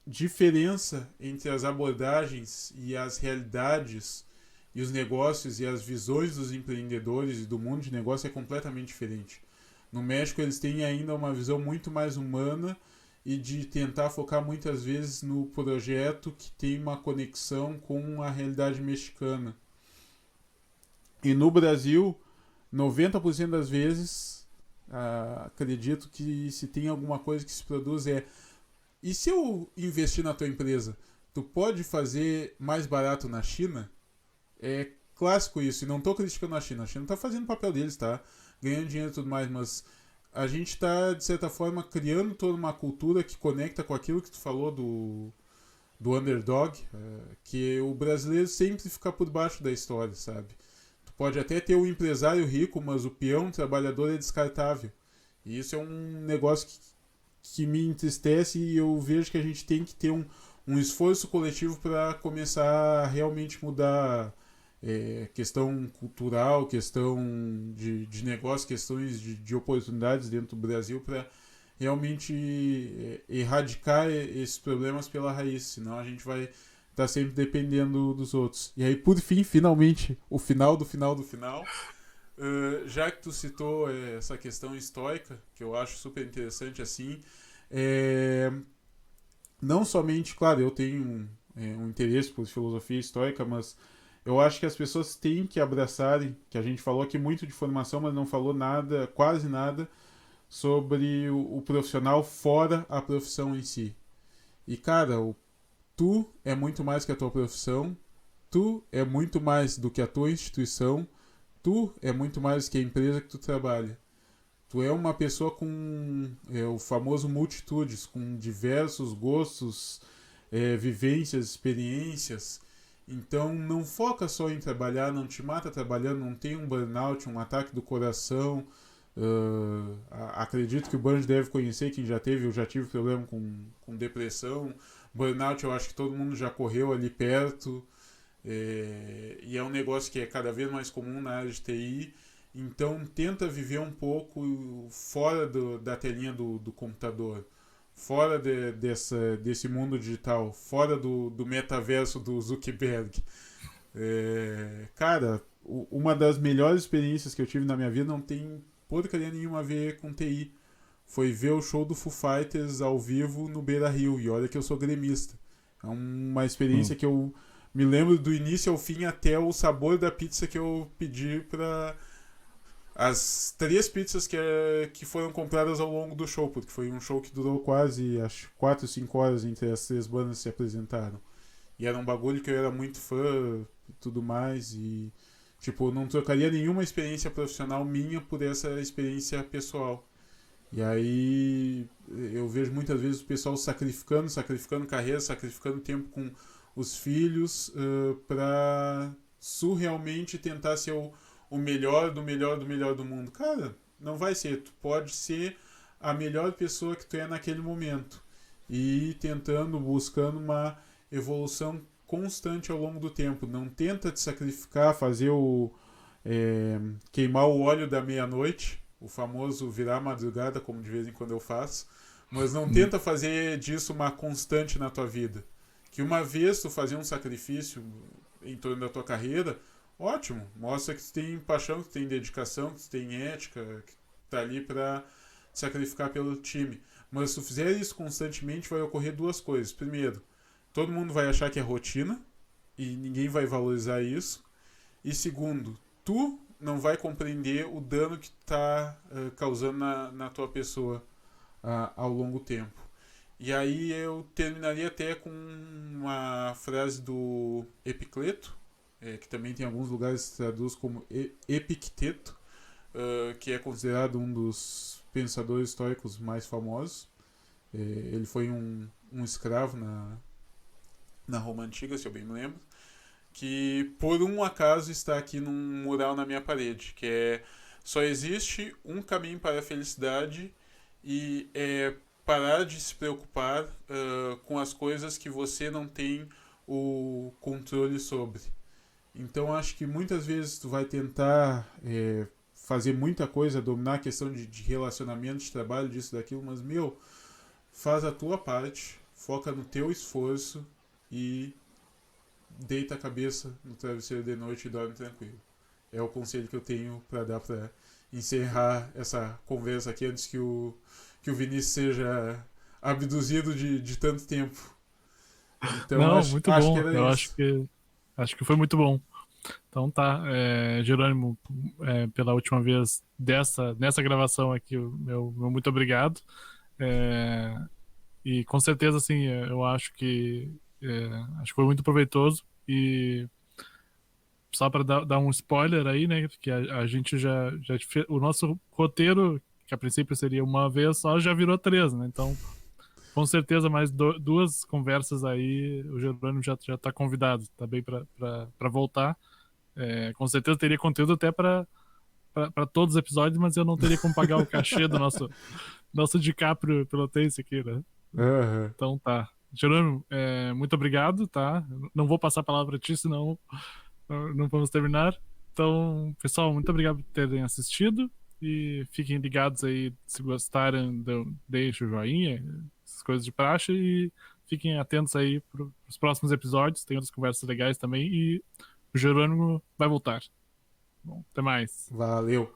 diferença entre as abordagens e as realidades e os negócios e as visões dos empreendedores e do mundo de negócio é completamente diferente. No México eles têm ainda uma visão muito mais humana e de tentar focar muitas vezes no projeto que tem uma conexão com a realidade mexicana. E no Brasil, 90% das vezes, acredito que se tem alguma coisa que se produz e se eu investir na tua empresa, tu pode fazer mais barato na China? É clássico isso, e não estou criticando a China está fazendo o papel deles, tá? Ganhando dinheiro e tudo mais, mas a gente está, de certa forma, criando toda uma cultura que conecta com aquilo que tu falou do underdog, que o brasileiro sempre fica por baixo da história, sabe? Tu pode até ter um empresário rico, mas o peão trabalhador é descartável. E isso é um negócio que me entristece e eu vejo que a gente tem que ter um esforço coletivo para começar a realmente mudar questão cultural, questão de negócio, questões de oportunidades dentro do Brasil para realmente erradicar esses problemas pela raiz, senão a gente vai estar sempre dependendo dos outros. E aí, por fim, finalmente, o final do final do final, já que tu citou essa questão estoica, que eu acho super interessante assim, não somente, claro, eu tenho um interesse por filosofia histórica, mas eu acho que as pessoas têm que abraçarem, que a gente falou aqui muito de formação, mas não falou nada, quase nada, sobre o profissional fora a profissão em si. E, cara, tu é muito mais que a tua profissão, tu é muito mais do que a tua instituição, tu é muito mais que a empresa que tu trabalha. Tu é uma pessoa com o famoso multitudes, com diversos gostos, vivências, experiências. Então não foca só em trabalhar, não te mata trabalhando, não tem um burnout, um ataque do coração. Acredito que o Banjo deve conhecer, quem já teve, eu já tive problema com depressão. Burnout eu acho que todo mundo já correu ali perto. E é um negócio que é cada vez mais comum na área de TI. Então tenta viver um pouco fora da telinha do computador, fora desse mundo digital, fora do metaverso do Zuckerberg. Cara, uma das melhores experiências que eu tive na minha vida não tem porcaria nenhuma a ver com TI. Foi ver o show do Foo Fighters ao vivo no Beira-Rio. E olha que eu sou gremista. É uma experiência que eu me lembro do início ao fim, até o sabor da pizza que eu pedi para as 3 pizzas que foram compradas ao longo do show, porque foi um show que durou quase, acho, 4, 5 horas entre as 3 bandas que se apresentaram. E era um bagulho que eu era muito fã e tudo mais, e tipo, não trocaria nenhuma experiência profissional minha por essa experiência pessoal. E aí eu vejo muitas vezes o pessoal sacrificando carreira, sacrificando tempo com os filhos para surrealmente tentar ser o melhor do melhor do melhor do mundo. Cara, não vai ser. Tu pode ser a melhor pessoa que tu é naquele momento. E tentando, buscando uma evolução constante ao longo do tempo. Não tenta te sacrificar, fazer queimar o óleo da meia-noite, o famoso virar madrugada, como de vez em quando eu faço. Mas não tenta fazer disso uma constante na tua vida. Que uma vez tu fazer um sacrifício em torno da tua carreira, ótimo, mostra que tu tem paixão, que tu tem dedicação, que tu tem ética, que tu tá ali pra sacrificar pelo time. Mas se tu fizer isso constantemente, vai ocorrer 2 coisas. Primeiro, todo mundo vai achar que é rotina e ninguém vai valorizar isso. E segundo, tu não vai compreender o dano que tu tá causando na tua pessoa ao longo tempo. E aí eu terminaria até com uma frase do Epicleto, que também tem alguns lugares que traduz como Epicteto, que é considerado um dos pensadores históricos mais famosos. Ele foi um escravo na Roma Antiga, se eu bem me lembro, que por um acaso está aqui num mural na minha parede, que é: só existe um caminho para a felicidade e é parar de se preocupar com as coisas que você não tem o controle sobre. Então acho que muitas vezes tu vai tentar fazer muita coisa, dominar a questão de relacionamento, de trabalho, disso, daquilo, mas faz a tua parte, foca no teu esforço e deita a cabeça no travesseiro de noite e dorme tranquilo. É o conselho que eu tenho para dar para encerrar essa conversa aqui antes que o Vinícius seja abduzido de tanto tempo. Então Não, acho, muito acho que bom. era Eu isso. acho que foi muito bom. Então tá, Jerônimo, pela última vez nessa gravação aqui, o meu muito obrigado. É, e com certeza, assim, eu acho que foi muito proveitoso. E só para dar um spoiler aí, né? Que a gente já fez, o nosso roteiro, que a princípio seria uma vez só, já virou 3, né? Então, com certeza, mais 2 conversas aí, o Jerônimo já tá convidado, tá bem para voltar. Com certeza teria conteúdo até para todos os episódios, mas eu não teria como pagar o cachê do nosso DiCaprio pelotense aqui, né? Uhum. Então tá. Jerônimo, muito obrigado, tá? Não vou passar a palavra para ti, senão não vamos terminar. Então, pessoal, muito obrigado por terem assistido e fiquem ligados aí, se gostarem, deixem o joinha, essas coisas de praxe, e fiquem atentos aí para os próximos episódios, tem outras conversas legais também, e o Jerônimo vai voltar. Bom, até mais. Valeu.